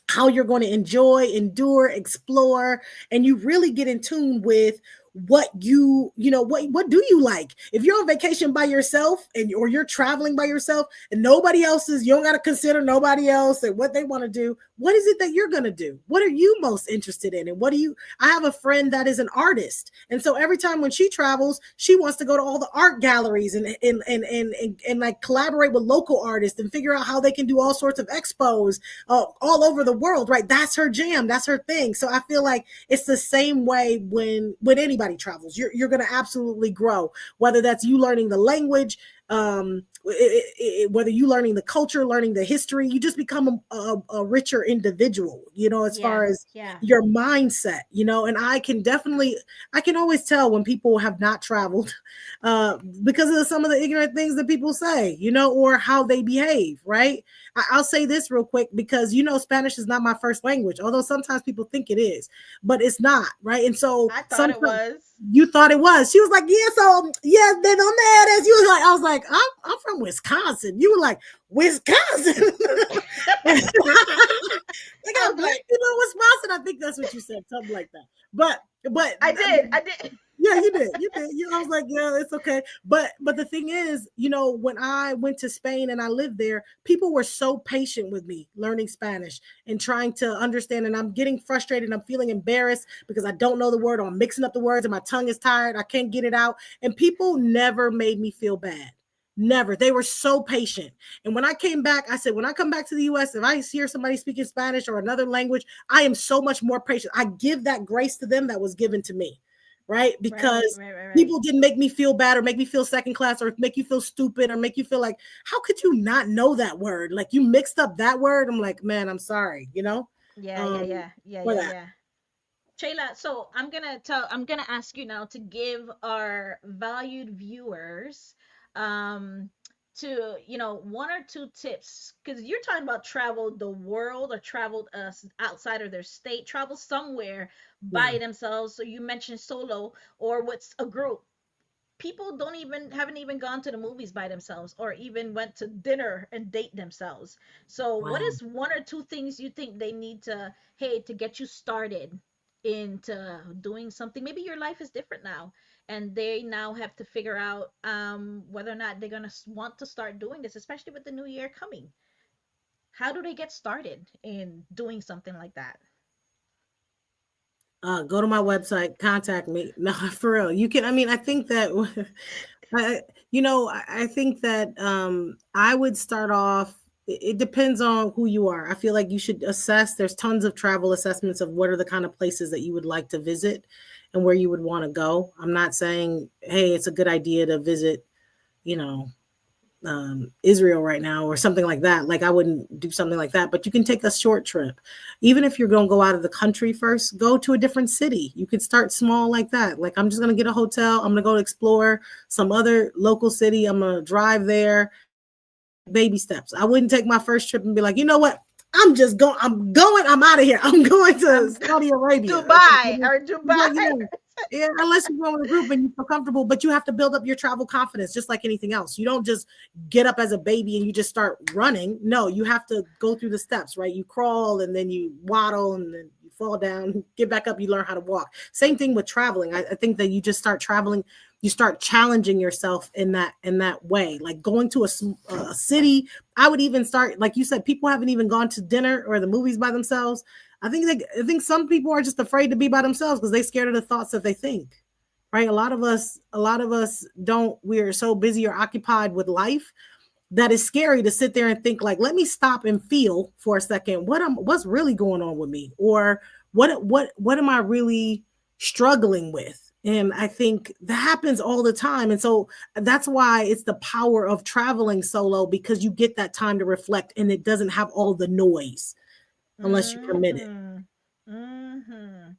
Speaker 4: how you're going to enjoy, endure, explore, and you really get in tune with what what do you like. If you're on vacation by yourself or you're traveling by yourself and nobody else is, you don't got to consider nobody else and what they want to do. What is it that you're going to do? What are you most interested in? And I have a friend that is an artist, and so every time when she travels, she wants to go to all the art galleries and like collaborate with local artists and figure out how they can do all sorts of expos all over the world, right? That's her jam, that's her thing. So I feel like it's the same way when anybody travels. You're going to absolutely grow, whether that's you learning the language, whether you learning the culture, learning the history. You just become a richer individual, as far as your mindset, and I can always tell when people have not traveled because of some of the ignorant things that people say, or how they behave, right? I'll say this real quick because Spanish is not my first language, although sometimes people think it is, but it's not, right? And so
Speaker 2: I thought it was.
Speaker 4: You thought it was. She was like, they don't know this. You was like, I was like, I'm from Wisconsin. You were like, Wisconsin. Like, I'm like, Wisconsin. I think that's what you said, something like that. But
Speaker 2: I did.
Speaker 4: Yeah, you did. You did. I was like, yeah, it's okay. But the thing is, when I went to Spain and I lived there, people were so patient with me learning Spanish and trying to understand. And I'm getting frustrated. I'm feeling embarrassed because I don't know the word or I'm mixing up the words and my tongue is tired. I can't get it out. And people never made me feel bad. Never. They were so patient. And when I came back, I said, when I come back to the US, if I hear somebody speaking Spanish or another language, I am so much more patient. I give that grace to them that was given to me. Right? Because
Speaker 2: Right.
Speaker 4: people didn't make me feel bad or make me feel second class or make you feel stupid or make you feel like, how could you not know that word? Like you mixed up that word. I'm like, man, I'm sorry,
Speaker 2: Yeah.
Speaker 4: for that.
Speaker 2: Chela, so I'm gonna ask you now to give our valued viewers um to one or two tips, because you're talking about travel the world or traveled outside of their state, travel somewhere
Speaker 4: Yeah.
Speaker 2: by themselves. So you mentioned solo or what's a group. People don't even haven't even gone to the movies by themselves or even went to dinner and date themselves. So what
Speaker 4: Wow.
Speaker 2: is one or two things you think they need to, hey, to get you started into doing something? Maybe your life is different now and they now have to figure out whether or not they're going to want to start doing this, especially with the new year coming. How do they get started in doing something like that?
Speaker 4: Go to my website, contact me. No, for real. You can, I think that I think that I would start off. It depends on who you are. I feel like you should assess. There's tons of travel assessments of what are the kind of places that you would like to visit and where you would want to go. I'm not saying, hey, it's a good idea to visit, you know, Israel right now or something like that. Like I wouldn't do something like that, but you can take a short trip. Even if you're going to go out of the country first, go to a different city. You could start small like that. Like I'm just going to get a hotel. I'm going to go explore some other local city. I'm going to drive there, baby steps. I wouldn't take my first trip and be like, you know what? I'm out of here. I'm going to
Speaker 2: I'm
Speaker 4: Saudi Arabia.
Speaker 2: Dubai or Dubai.
Speaker 4: Like, yeah, unless you go with a group and you feel comfortable, but you have to build up your travel confidence just like anything else. You don't just get up as a baby and you just start running. No, you have to go through the steps, right? You crawl and then you waddle and then you fall down, get back up, you learn how to walk. Same thing with traveling. I think that you just start traveling, you start challenging yourself in that way. Like going to a city, I would even start, like you said, people haven't even gone to dinner or the movies by themselves. I think some people are just afraid to be by themselves because they're scared of the thoughts that they think. Right? A lot of us don't. We're so busy or occupied with life that it's scary to sit there and think like, let me stop and feel for a second what's really going on with me, or what am I really struggling with? And I think that happens all the time. And so that's why it's the power of traveling solo, because you get that time to reflect and it doesn't have all the noise unless you permit it.
Speaker 2: Mm-hmm. Mm-hmm.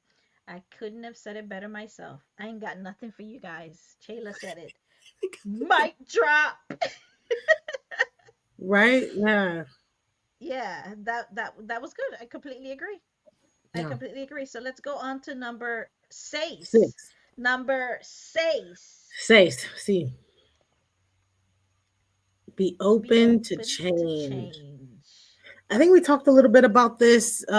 Speaker 2: I couldn't have said it better myself. I ain't got nothing for you guys. Chayla said it. Mic drop.
Speaker 4: Right? Yeah.
Speaker 2: Yeah, that was good. I completely agree. I
Speaker 4: Yeah.
Speaker 2: completely agree. So let's go on to number six.
Speaker 4: 6.
Speaker 2: Number six.
Speaker 4: 6. See, be
Speaker 2: Be
Speaker 4: open to
Speaker 2: open to
Speaker 4: change.
Speaker 2: change.
Speaker 4: I think we talked a little bit about this
Speaker 2: In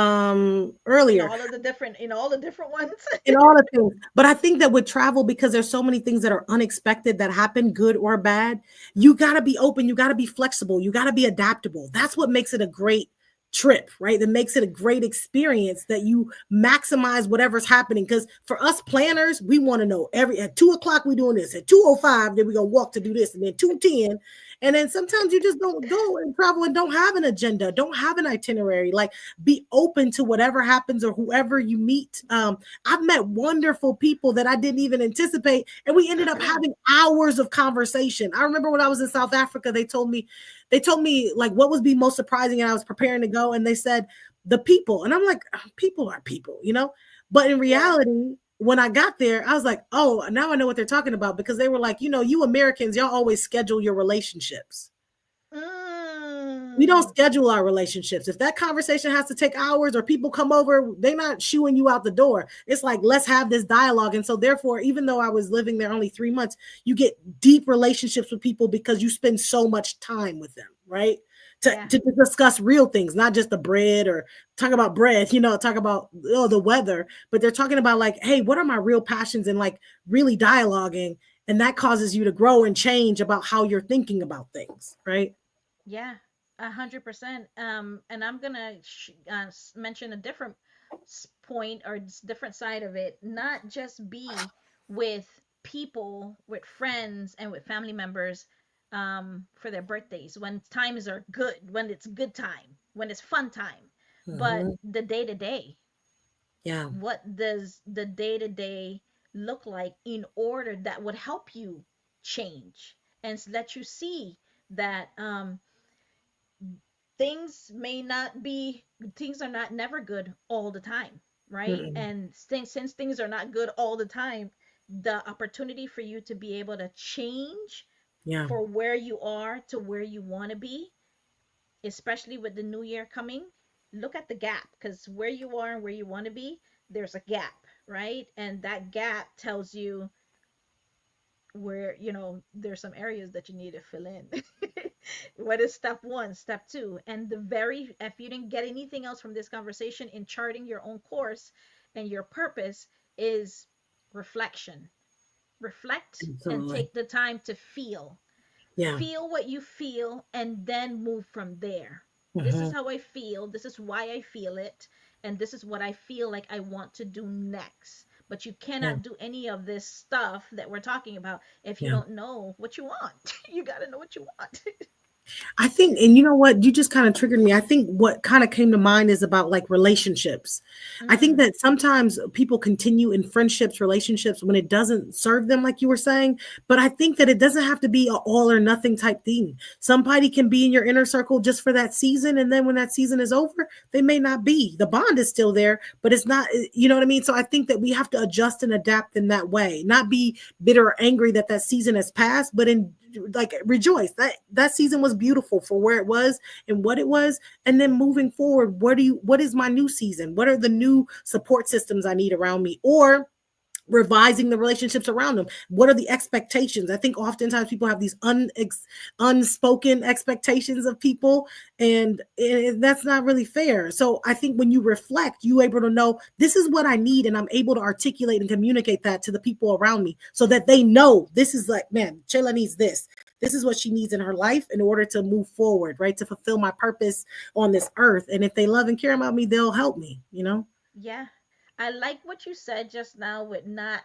Speaker 4: earlier.
Speaker 2: all the different ones.
Speaker 4: In all the things. But I think that with travel, because there's so many things that are unexpected that happen, good or bad, you got to be open. You got to be flexible. You got to be adaptable. That's what makes it a great trip, right? That makes it a great experience, that you maximize whatever's happening. Because for us planners, we want to know at 2:00 we doing this, at 2:05 then we're gonna walk to do this, and then 2:10. And then sometimes you just don't go and travel and don't have an agenda, don't have an itinerary. Like be open to whatever happens or whoever you meet. I've met wonderful people that I didn't even anticipate, and we ended up having hours of conversation. I remember when I was in South Africa, they told me like what was be most surprising, and I was preparing to go, and they said the people, and I'm like, people are people, but in
Speaker 2: Yeah.
Speaker 4: reality, when I got there, I was like, oh, now I know what they're talking about, because they were like, you Americans, y'all always schedule your relationships. We don't
Speaker 2: Mm.
Speaker 4: schedule our relationships. If that conversation has to take hours or people come over, they're not shooing you out the door. It's like, let's have this dialogue. And so therefore, even though I was living there only 3 months, you get deep relationships with people because you spend so much time with them, right?
Speaker 2: Yeah.
Speaker 4: to discuss real things, not just the bread or talk about bread, talk about the weather, but they're talking about like, hey, what are my real passions, and like really dialoguing, and that causes you to grow and change about how you're thinking about things, right?
Speaker 2: Yeah, 100%. And I'm gonna mention a different point or different side of it. Not just be with people, with friends, and with family members, for their birthdays when times are good, when it's good time, when it's fun time, but
Speaker 4: Hmm.
Speaker 2: the day to day.
Speaker 4: Yeah.
Speaker 2: What does the day to day look like in order that would help you change and let you see that things may not be things are not never good all the time, right?
Speaker 4: Mm-mm.
Speaker 2: And since things are not good all the time, the opportunity for you to be able to change
Speaker 4: Yeah.
Speaker 2: for where you are to where you want to be, especially with the new year coming, look at the gap, because where you are and where you want to be, there's a gap, right? And that gap tells you where, there's some areas that you need to fill in. What is step one, step two? And if you didn't get anything else from this conversation in charting your own course and your purpose, is reflection. Reflect and
Speaker 4: Absolutely.
Speaker 2: take the time to feel.
Speaker 4: Yeah.
Speaker 2: Feel what you feel and then move from there. This is
Speaker 4: Hmm.
Speaker 2: how I feel. This is why I feel it. And this is what I feel like I want to do next. But you
Speaker 4: Yeah.
Speaker 2: cannot do any of this stuff that we're talking about if you
Speaker 4: Yeah.
Speaker 2: don't know what you want. You got to know what you want.
Speaker 4: I think, and you know what, you just kind of triggered me. I think what kind of came to mind is about like relationships. I think
Speaker 2: Mm,
Speaker 4: that sometimes people continue in friendships, relationships when it doesn't serve them, like you were saying. But I think that it doesn't have to be an all or nothing type thing. Somebody can be in your inner circle just for that season. And then when that season is over, they may not be. The bond is still there, but it's not, you know what I mean? So I think that we have to adjust and adapt in that way, not be bitter or angry that that season has passed, but in like rejoice that that season was beautiful for where it was and what it was. And then moving forward, what is my new season? What are the new support systems I need around me? Or revising the relationships around them. What are the expectations? I think oftentimes people have these unspoken expectations of people, and that's not really fair. So I think when you reflect, you able to know this is what I need, and I'm able to articulate and communicate that to the people around me, so that they know this is like, man, Chela needs this. This is what she needs in her life in order to move forward, right? To fulfill my purpose on this earth. And if they love and care about me, they'll help me,
Speaker 2: yeah. I like what you said just now with not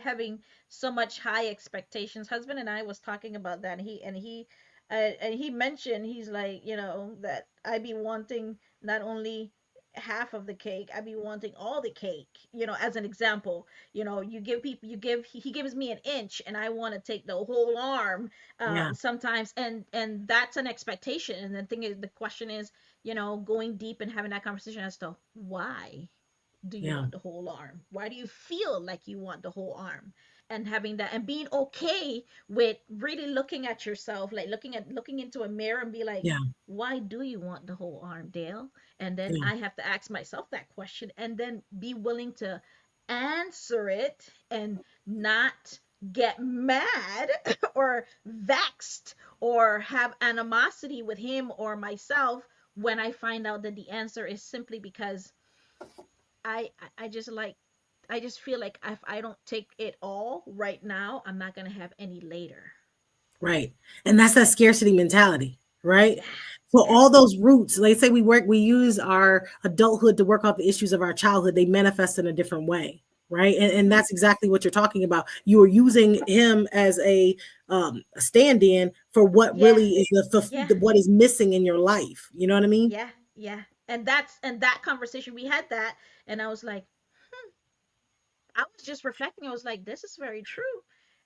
Speaker 2: having so much high expectations. Husband and I was talking about that. And he mentioned, he's like, that I be wanting not only half of the cake, I be wanting all the cake. As an example, he gives me an inch and I want to take the whole arm.
Speaker 4: Yeah.
Speaker 2: Sometimes, and that's an expectation. And the question is, going deep and having that conversation as to why do you
Speaker 4: Yeah.
Speaker 2: want the whole arm? Why do you feel like you want the whole arm? And having that, and being okay with really looking at yourself, like looking into a mirror and be like,
Speaker 4: Yeah.
Speaker 2: why do you want the whole arm, Dale? And then
Speaker 4: Yeah.
Speaker 2: I have to ask myself that question and then be willing to answer it and not get mad or vexed or have animosity with him or myself when I find out that the answer is simply because I just I just feel like if I don't take it all right now, I'm not gonna have any later.
Speaker 4: Right. And that's that scarcity mentality, right?
Speaker 2: Yeah,
Speaker 4: So
Speaker 2: yeah.
Speaker 4: all those roots, they say we use our adulthood to work out the issues of our childhood. They manifest in a different way, right? And
Speaker 2: Mm-hmm.
Speaker 4: that's exactly what you're talking about. You are using him as a stand-in for what
Speaker 2: Yeah,
Speaker 4: really is
Speaker 2: yeah,
Speaker 4: what is missing in your life. You know what I mean?
Speaker 2: yeah, yeah. And that conversation we had that, and I was like, I was just reflecting. I was like, this is very true.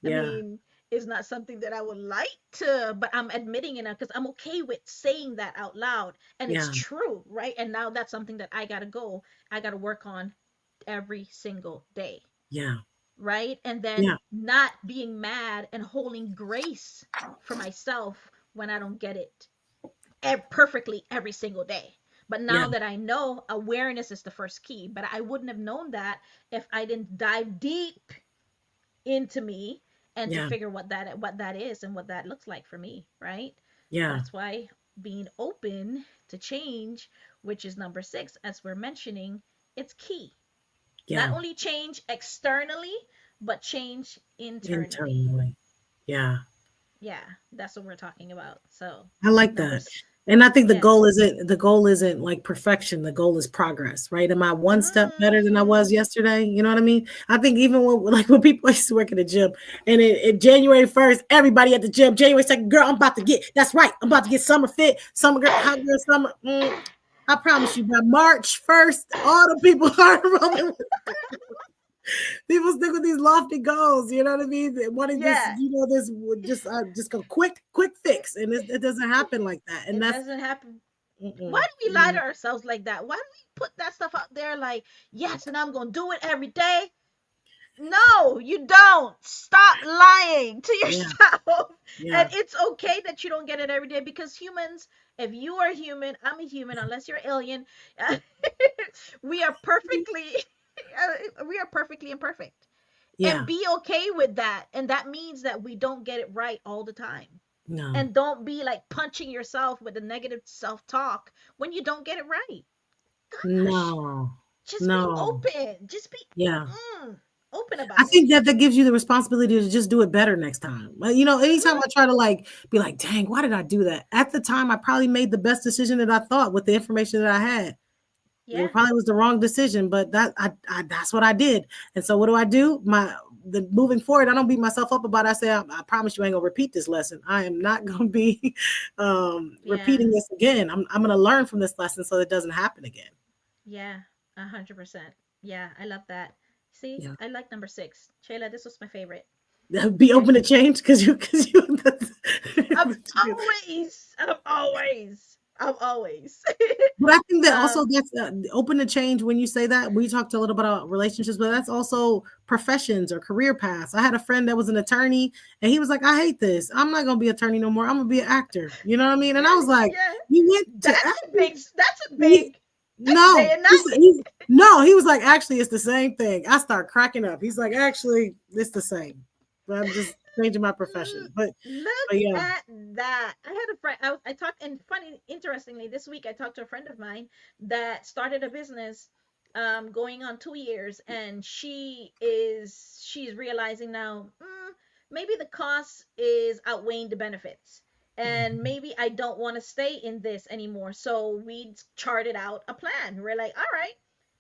Speaker 2: I
Speaker 4: Yeah.
Speaker 2: mean, it's not something that I would like to, but I'm admitting it now because I'm okay with saying that out loud. And it's
Speaker 4: Yeah.
Speaker 2: true, right? And now that's something that I gotta work on every single day,
Speaker 4: Yeah.
Speaker 2: right? And then
Speaker 4: Yeah.
Speaker 2: not being mad and holding grace for myself when I don't get it perfectly every single day. But
Speaker 4: Yeah.
Speaker 2: now that I know, awareness is the first key. But I wouldn't have known that if I didn't dive deep into me and to
Speaker 4: Yeah.
Speaker 2: figure what that is and what that looks like for me, right?
Speaker 4: Yeah.
Speaker 2: That's why being open to change, which is number 6, as we're mentioning, it's key. Not
Speaker 4: Yeah.
Speaker 2: only change externally, but change internally.
Speaker 4: Internally. Yeah.
Speaker 2: Yeah, that's what we're talking about. So,
Speaker 4: I like that.
Speaker 2: numbers,
Speaker 4: And I think
Speaker 2: yeah.
Speaker 4: the goal isn't like perfection. The goal is progress, right? Am I one step better than I was
Speaker 2: Hmm.
Speaker 4: yesterday? You know what I mean? I think even when people used to work at the gym, and in January 1st, everybody at the gym, January 2nd, girl, that's right, I'm about to get summer fit, summer girl, hot girl summer. I promise you, by March 1st, all the people are rolling. People stick with these lofty goals, you know what I mean? They wanting this,
Speaker 2: Yeah,
Speaker 4: this would just go quick fix, and it doesn't happen like that. And
Speaker 2: it
Speaker 4: that's
Speaker 2: doesn't happen. Why
Speaker 4: mm-mm,
Speaker 2: do we lie to ourselves like that? Why do we put that stuff out there like, yes, and I'm going to do it every day? No, you don't. Stop lying to
Speaker 4: yeah,
Speaker 2: yourself. And
Speaker 4: yeah,
Speaker 2: it's okay that you don't get it every day, because humans, if you are human, I'm a human, unless you're alien, we are perfectly we are perfectly imperfect. And
Speaker 4: yeah.
Speaker 2: be okay with that. And that means that we don't get it right all the time.
Speaker 4: No,
Speaker 2: And don't be like punching yourself with a negative self-talk when you don't get it right. Gosh,
Speaker 4: no,
Speaker 2: just be
Speaker 4: no.
Speaker 2: open. Just be
Speaker 4: Yeah.
Speaker 2: open
Speaker 4: I
Speaker 2: about it.
Speaker 4: think that gives you the responsibility to just do it better next time. Anytime I try to like be like, dang, why did I do that? At the time, I probably made the best decision that I thought with the information that I had. It
Speaker 2: Yeah.
Speaker 4: probably was the wrong decision, but that's what I did. And so what do I do? The moving forward, I don't beat myself up about it. I say, I promise you I ain't gonna repeat this lesson. I am not gonna be
Speaker 2: Yeah.
Speaker 4: repeating this again. I'm gonna learn from this lesson so it doesn't happen again.
Speaker 2: Yeah. 100%. Yeah, I love that. See,
Speaker 4: Yeah.
Speaker 2: I like number 6. Shayla, this was my favorite.
Speaker 4: Be
Speaker 2: Okay.
Speaker 4: open to change because you
Speaker 2: I'm always, I'm always, I'm always.
Speaker 4: But I think that also
Speaker 2: um,
Speaker 4: that's open to change when you say that. We talked a little bit about relationships, but that's also professions or career paths. I had a friend that was an attorney, and he was like, "I hate this. I'm not gonna be an attorney no more. I'm gonna be an actor." You know what I mean? And I was like,
Speaker 2: yeah.
Speaker 4: "You went to
Speaker 2: That's a
Speaker 4: acting?"
Speaker 2: big, that's a
Speaker 4: He,
Speaker 2: big, that's
Speaker 4: no,
Speaker 2: day and night.
Speaker 4: no. He was like, "Actually, it's the same thing." I start cracking up. He's like, "Actually, it's the same." But I'm just changing my profession.
Speaker 2: Look
Speaker 4: But yeah,
Speaker 2: at that. I had a friend, I talked, and funny, interestingly, this week I talked to a friend of mine that started a business going on 2 years, and she's realizing now, maybe the cost is outweighing the benefits. And maybe I don't want to stay in this anymore. So we charted out a plan. We're like, all right,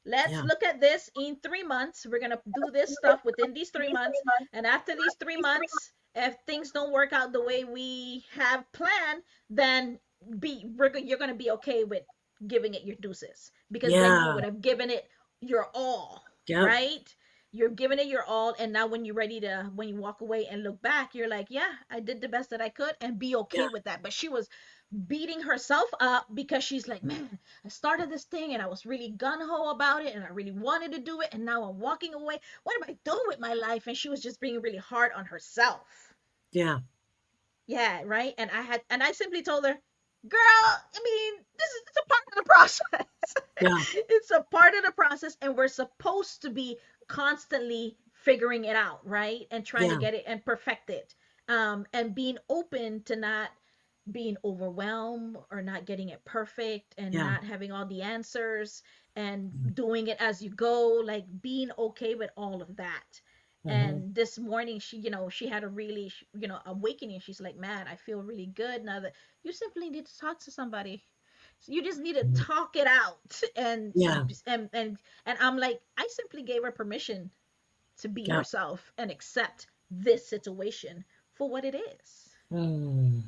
Speaker 2: let's
Speaker 4: yeah,
Speaker 2: look at this in 3 months. We're going to do this stuff within these 3 months. And after these 3 months, if things don't work out the way we have planned, then you're going to be okay with giving it your deuces, because then you
Speaker 4: yeah,
Speaker 2: would have given it your all,
Speaker 4: yep,
Speaker 2: right? You're giving it your all, and now when you're ready to, when you walk away and look back, you're like, yeah, I did the best that I could, and be
Speaker 4: yeah,
Speaker 2: okay with that. But she was beating herself up because she's like, man, I started this thing and I was really gun-ho about it and I really wanted to do it, and now I'm walking away. What am I doing with my life? And she was just being really hard on herself.
Speaker 4: yeah,
Speaker 2: Yeah, right. And I simply told her, girl, I mean, it's a part of the process.
Speaker 4: yeah,
Speaker 2: It's a part of the process, and we're supposed to be constantly figuring it out, right? And trying to
Speaker 4: yeah,
Speaker 2: get it and perfect it. And being open to not being overwhelmed or not getting it perfect and
Speaker 4: yeah.
Speaker 2: not having all the answers, and doing it as you go, like being okay with all of that.
Speaker 4: Mhm.
Speaker 2: And this morning, she had a really, awakening. She's like, man, I feel really good now. That you simply need to talk to somebody. So you just need to
Speaker 4: Mhm.
Speaker 2: talk it out. and
Speaker 4: Yeah,
Speaker 2: and and, and I'm like, I simply gave her permission to be
Speaker 4: yeah.
Speaker 2: herself and accept this situation for what it is.
Speaker 4: Mm,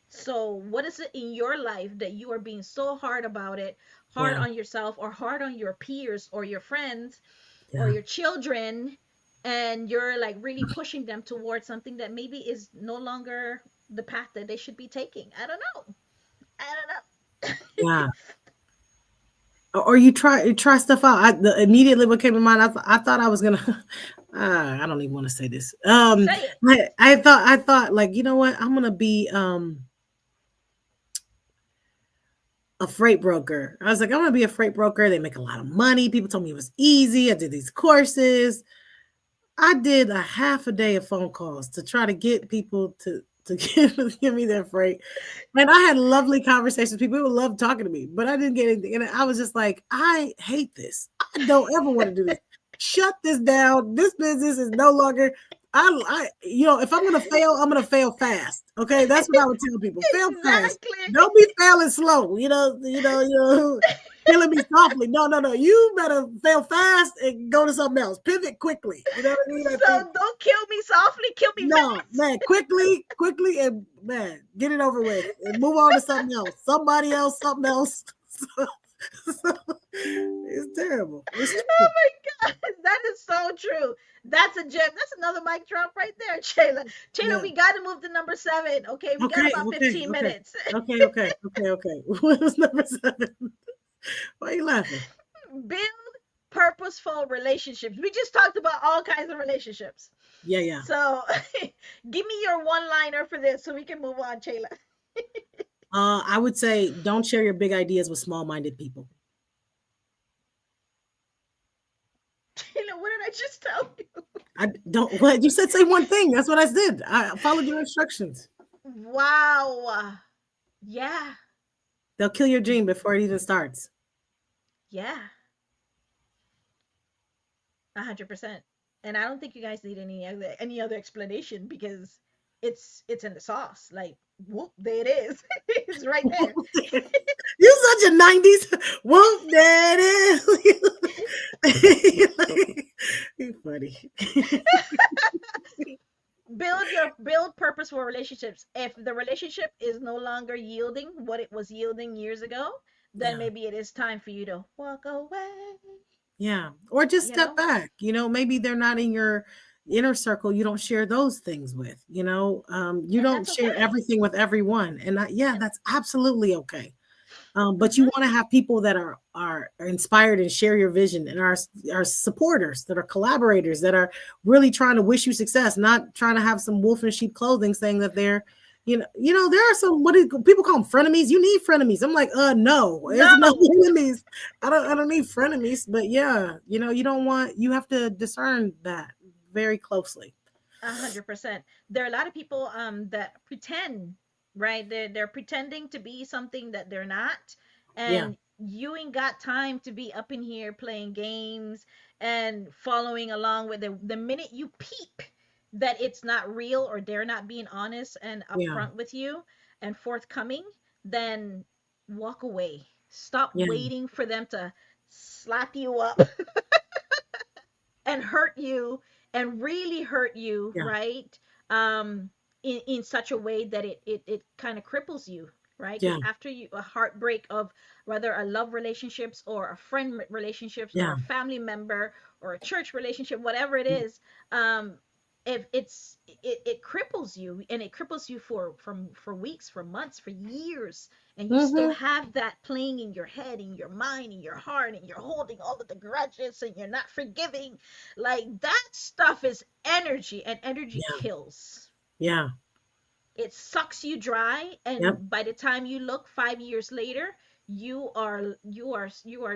Speaker 2: So, what is it in your life that you are being so hard about it, hard
Speaker 4: yeah,
Speaker 2: on yourself, or hard on your peers, or your friends, or
Speaker 4: yeah,
Speaker 2: your children, and you're like really pushing them towards something that maybe is no longer the path that they should be taking? I don't know. I don't know.
Speaker 4: yeah. Or you try stuff out. Immediately what came to mind, I thought I was gonna. I don't even want to say this.
Speaker 2: Say it.
Speaker 4: I thought like, you know what? I'm gonna be a freight broker. I was like, I'm gonna be a freight broker. They make a lot of money. People told me it was easy. I did these courses. I did a half a day of phone calls to try to get people to give me their freight. And I had lovely conversations. People would love talking to me, but I didn't get anything. And I was just like, I hate this. I don't ever want to do this. Shut this down. This business is no longer. If I'm gonna fail, I'm gonna fail fast. Okay, that's what I would tell people. Fail fast.
Speaker 2: Exactly.
Speaker 4: Don't be failing slow. Killing me softly. No. You better fail fast and go to something else. Pivot quickly. You know what I mean?
Speaker 2: So don't kill me softly, kill me
Speaker 4: No,
Speaker 2: fast.
Speaker 4: man, quickly, and man, get it over with and move on to something else. Somebody else, something else. So, it's terrible. It's true.
Speaker 2: Oh my God, that is so true. That's a gem. That's another mic drop right there, Chela.
Speaker 4: Yeah.
Speaker 2: We got to move to number 7. Okay, we got about 15 minutes.
Speaker 4: Okay. What was number 7? Why are you laughing?
Speaker 2: Build purposeful relationships. We just talked about all kinds of relationships.
Speaker 4: Yeah.
Speaker 2: So give me your one-liner for this so we can move on, Chela.
Speaker 4: I would say don't share your big ideas with small-minded people.
Speaker 2: Chela, what did I just tell you?
Speaker 4: I don't. What you said? Say one thing. That's what I did. I followed your instructions.
Speaker 2: Wow. Yeah.
Speaker 4: They'll kill your dream before it even starts.
Speaker 2: Yeah. 100%. And I don't think you guys need any other explanation because it's in the sauce. Like, whoop, there it is. It's right there.
Speaker 4: You such a 90s. Whoop, there it is. You're funny.
Speaker 2: Build purposeful relationships. If the relationship is no longer yielding what it was yielding years ago, then maybe it is time for you to walk away.
Speaker 4: Yeah. Or just step back. Maybe they're not in your inner circle. You don't share those things with, you don't share everything with everyone. And that's absolutely okay. But you want to have people that are inspired and share your vision and are supporters, that are collaborators, that are really trying to wish you success, not trying to have some wolf in sheep clothing saying that they're, there are some, people call them frenemies. You need frenemies. I'm like, no, there's no enemies. I don't need frenemies, but you have to discern that very closely.
Speaker 2: 100%. There are a lot of people that pretend, right? They're pretending to be something that they're not, and you ain't got time to be up in here playing games and following along with the minute you peep that it's not real or they're not being honest and upfront with you and forthcoming, then walk away. Stop waiting for them to slap you up and hurt you and really hurt you, right? In such a way that it kind of cripples you, right? Because after a heartbreak of whether a love relationships or a friend relationships or a family member or a church relationship, whatever it is, if it cripples you, and it cripples you for weeks, for months, for years, and you still have that playing in your head, in your mind, in your heart, and you're holding all of the grudges and you're not forgiving. Like, that stuff is energy, and energy kills.
Speaker 4: Yeah.
Speaker 2: It sucks you dry, and by the time you look 5 years later, you are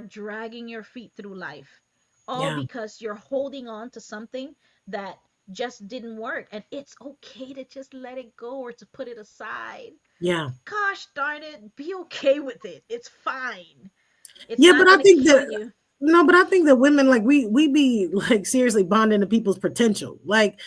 Speaker 2: dragging your feet through life, all because you're holding on to something that just didn't work. And it's okay to just let it go or to put it aside. Gosh darn it, be okay with it. It's fine. It's
Speaker 4: but I think that but I think that women, like, we be like seriously bonding to people's potential. Like,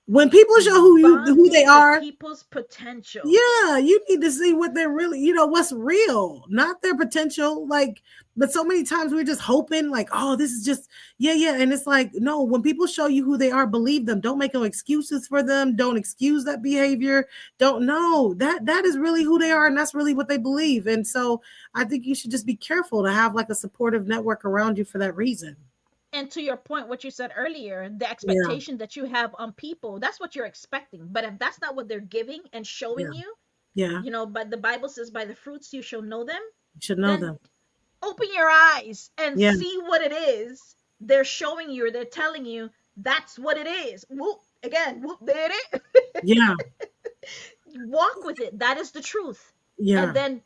Speaker 4: when people show who they are,
Speaker 2: people's potential.
Speaker 4: Yeah, you need to see what they're really, what's real, not their potential. Like, but so many times we're just hoping, like, oh, this is just, and it's like, no. When people show you who they are, believe them. Don't make no excuses for them. Don't excuse that behavior. Don't know that is really who they are, and that's really what they believe. And so, I think you should just be careful to have like a supportive network around you for that reason.
Speaker 2: And to your point, what you said earlier, the expectation that you have on people, that's what you're expecting. But if that's not what they're giving and showing you, but the Bible says, by the fruits you shall know them.
Speaker 4: You should know them.
Speaker 2: Open your eyes and see what it is they're showing you, or they're telling you. That's what it is. Whoop, again, whoop, there it is. Walk with it. That is the truth. And then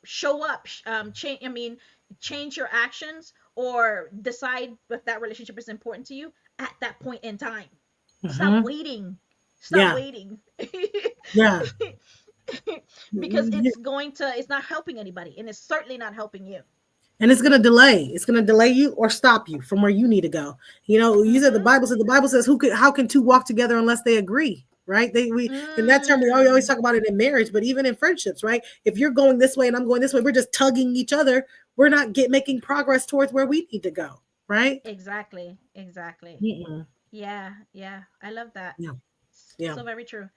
Speaker 2: show up, change your actions, or decide if that relationship is important to you at that point in time. Stop waiting Stop
Speaker 4: Yeah.
Speaker 2: waiting.
Speaker 4: Yeah.
Speaker 2: Because
Speaker 4: Yeah.
Speaker 2: it's not helping anybody, and it's certainly not helping you.
Speaker 4: And it's going to delay. It's going to delay you or stop you from where you need to go. You know, you said
Speaker 2: Mm-hmm.
Speaker 4: the Bible says who could how can two walk together unless they agree, right? We in that term we always
Speaker 2: Mm,
Speaker 4: talk about it in marriage, but even in friendships, right? If you're going this way and I'm going this way, we're just tugging each other. We're not making progress towards where we need to go, right?
Speaker 2: exactly, exactly.
Speaker 4: Mm-mm.
Speaker 2: Yeah, yeah. I love that.
Speaker 4: Yeah. Yeah.
Speaker 2: So very true.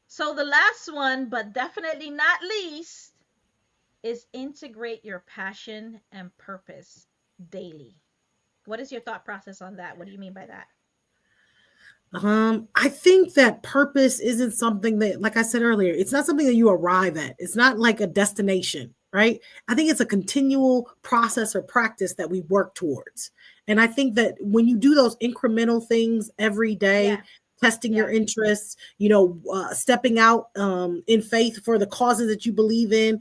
Speaker 2: So the last one, but definitely not least, is integrate your passion and purpose daily. What is your thought process on that? What do you mean by that?
Speaker 4: I think that purpose isn't something that, like I said earlier, it's not something that you arrive at. It's not like a destination, right? I think it's a continual process or practice that we work towards. And I think that when you do those incremental things every day,
Speaker 2: Yeah,
Speaker 4: testing your
Speaker 2: yeah,
Speaker 4: interests, stepping out in faith for the causes that you believe in,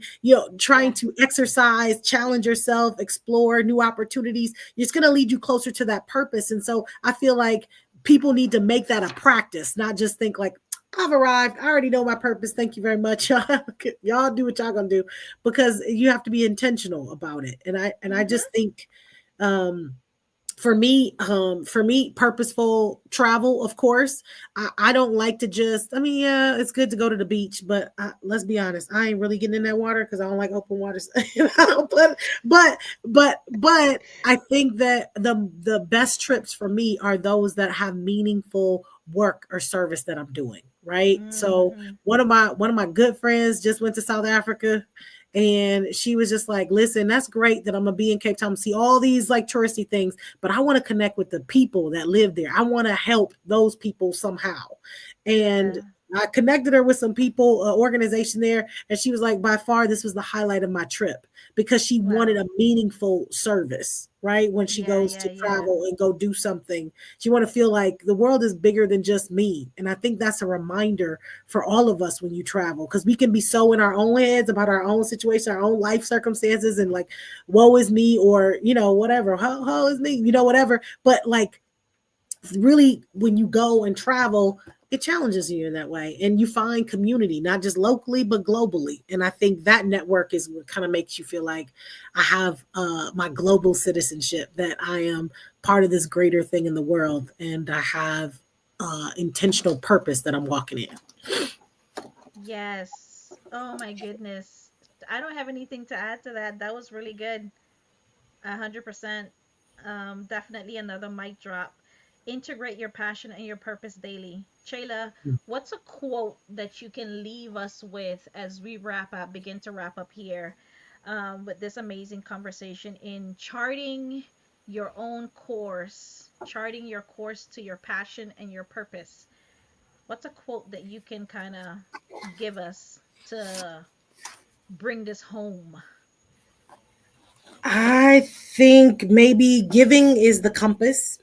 Speaker 4: trying
Speaker 2: yeah,
Speaker 4: to exercise, challenge yourself, explore new opportunities, it's going to lead you closer to that purpose. And so I feel like people need to make that a practice, not just think like, I've arrived. I already know my purpose. Thank you very much. Y'all do what y'all gonna do, because you have to be intentional about it. And I
Speaker 2: mm-hmm,
Speaker 4: just think um for me purposeful travel, of course. I don't like to just, I mean, yeah, it's good to go to the beach, but let's be honest, I ain't really getting in that water because I don't like open waters. But I think that the best trips for me are those that have meaningful work or service that I'm doing, right? So
Speaker 2: mm-hmm.
Speaker 4: one of my good friends just went to South Africa, and she was just like, listen, that's great that I'm gonna be in Cape Town, see all these like touristy things, but I want to connect with the people that live there. I want to help those people somehow. And
Speaker 2: Yeah,
Speaker 4: I connected her with some people, organization there, and she was like, by far, this was the highlight of my trip, because she wanted
Speaker 2: wow.
Speaker 4: a meaningful service, right? When she
Speaker 2: Yeah,
Speaker 4: goes
Speaker 2: yeah,
Speaker 4: to
Speaker 2: yeah.
Speaker 4: travel and go do something, she want to feel like the world is bigger than just me. And I think that's a reminder for all of us when you travel, because we can be so in our own heads about our own situation, our own life circumstances, and like, woe is me, or whatever, ho is me, whatever. But like, really, when you go and travel, it challenges you in that way, and you find community not just locally but globally. And I think that network is what kind of makes you feel like I have my global citizenship, that I am part of this greater thing in the world, and I have intentional purpose that I'm walking in.
Speaker 2: Yes. Oh my goodness. I don't have anything to add to that. That was really good. 100%. Definitely another mic drop. Integrate your passion and your purpose daily. Chayla, what's a quote that you can leave us with as we begin to wrap up here, with this amazing conversation in charting your course to your passion and your purpose? What's a quote that you can kind of give us to bring this home?
Speaker 4: I think maybe giving is the compass,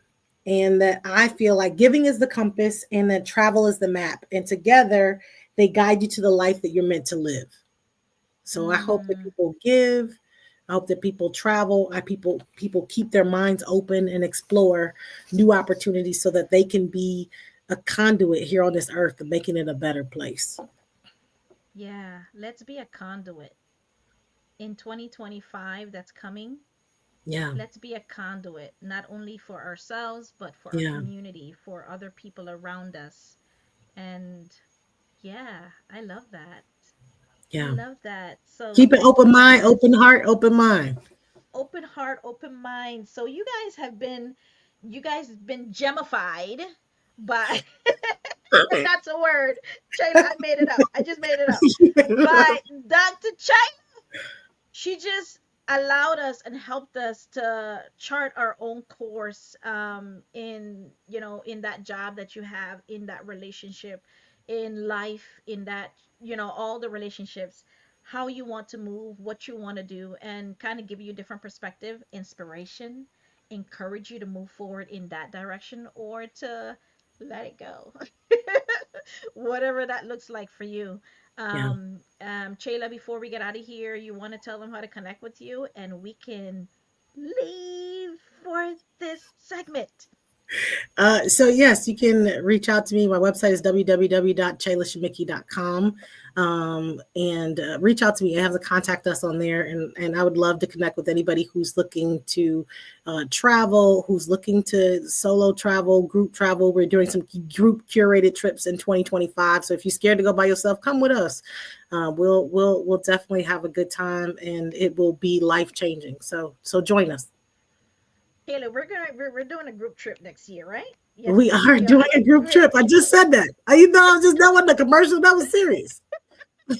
Speaker 4: and that I feel like giving is the compass, and that travel is the map. And together they guide you to the life that you're meant to live. So I hope that
Speaker 2: Mm,
Speaker 4: people give. I hope that people travel. People keep their minds open and explore new opportunities, so that they can be a conduit here on this earth of making it a better place.
Speaker 2: yeah, let's be a conduit in 2025 that's coming.
Speaker 4: Yeah.
Speaker 2: Let's be a conduit, not only for ourselves, but for our
Speaker 4: Yeah.
Speaker 2: community, for other people around us. And yeah, I love that. I
Speaker 4: Yeah.
Speaker 2: love that. So
Speaker 4: Keep an
Speaker 2: thank
Speaker 4: open
Speaker 2: you
Speaker 4: mind, open
Speaker 2: guys.
Speaker 4: heart, open mind.
Speaker 2: Open heart, open mind. So you guys have been gemified by that's a word. Shayla, I made it up. I just made it up. By Dr. She just allowed us and helped us to chart our own course, in in that job that you have, in that relationship, in life, in that, all the relationships, how you want to move, what you want to do, and kind of give you different perspective, inspiration, encourage you to move forward in that direction, or to let it go. Whatever that looks like for you.
Speaker 4: Yeah.
Speaker 2: Chayla, before we get out of here, you want to tell them how to connect with you, and we can leave for this segment.
Speaker 4: So yes, you can reach out to me. My website is www.chelashemicki.com. And reach out to me. I have to contact us on there, and I would love to connect with anybody who's looking to travel, who's looking to solo travel, group travel. We're doing some group curated trips in 2025. So if you're scared to go by yourself, come with us. We'll definitely have a good time, and it will be life changing. So join us.
Speaker 2: Chela, we're doing a group trip next year, right? Yes,
Speaker 4: We are doing a group trip. I just said that. You know, that wasn't a commercial. That was serious.
Speaker 2: And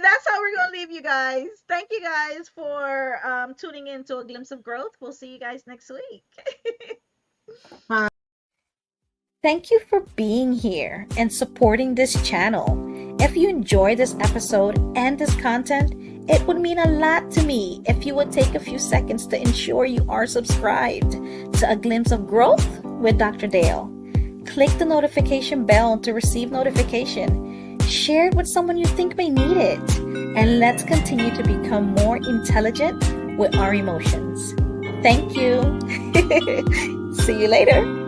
Speaker 2: that's how we're gonna leave you guys. Thank you guys for tuning in to A Glimpse of Growth. We'll see you guys next week.
Speaker 4: Bye.
Speaker 2: Thank you for being here and supporting this channel. If you enjoy this episode and this content, it would mean a lot to me if you would take a few seconds to ensure you are subscribed to A Glimpse of Growth with Dr. Dale. Click the notification bell to receive notification. Share it with someone you think may need it. And let's continue to become more intelligent with our emotions. Thank you. See you later.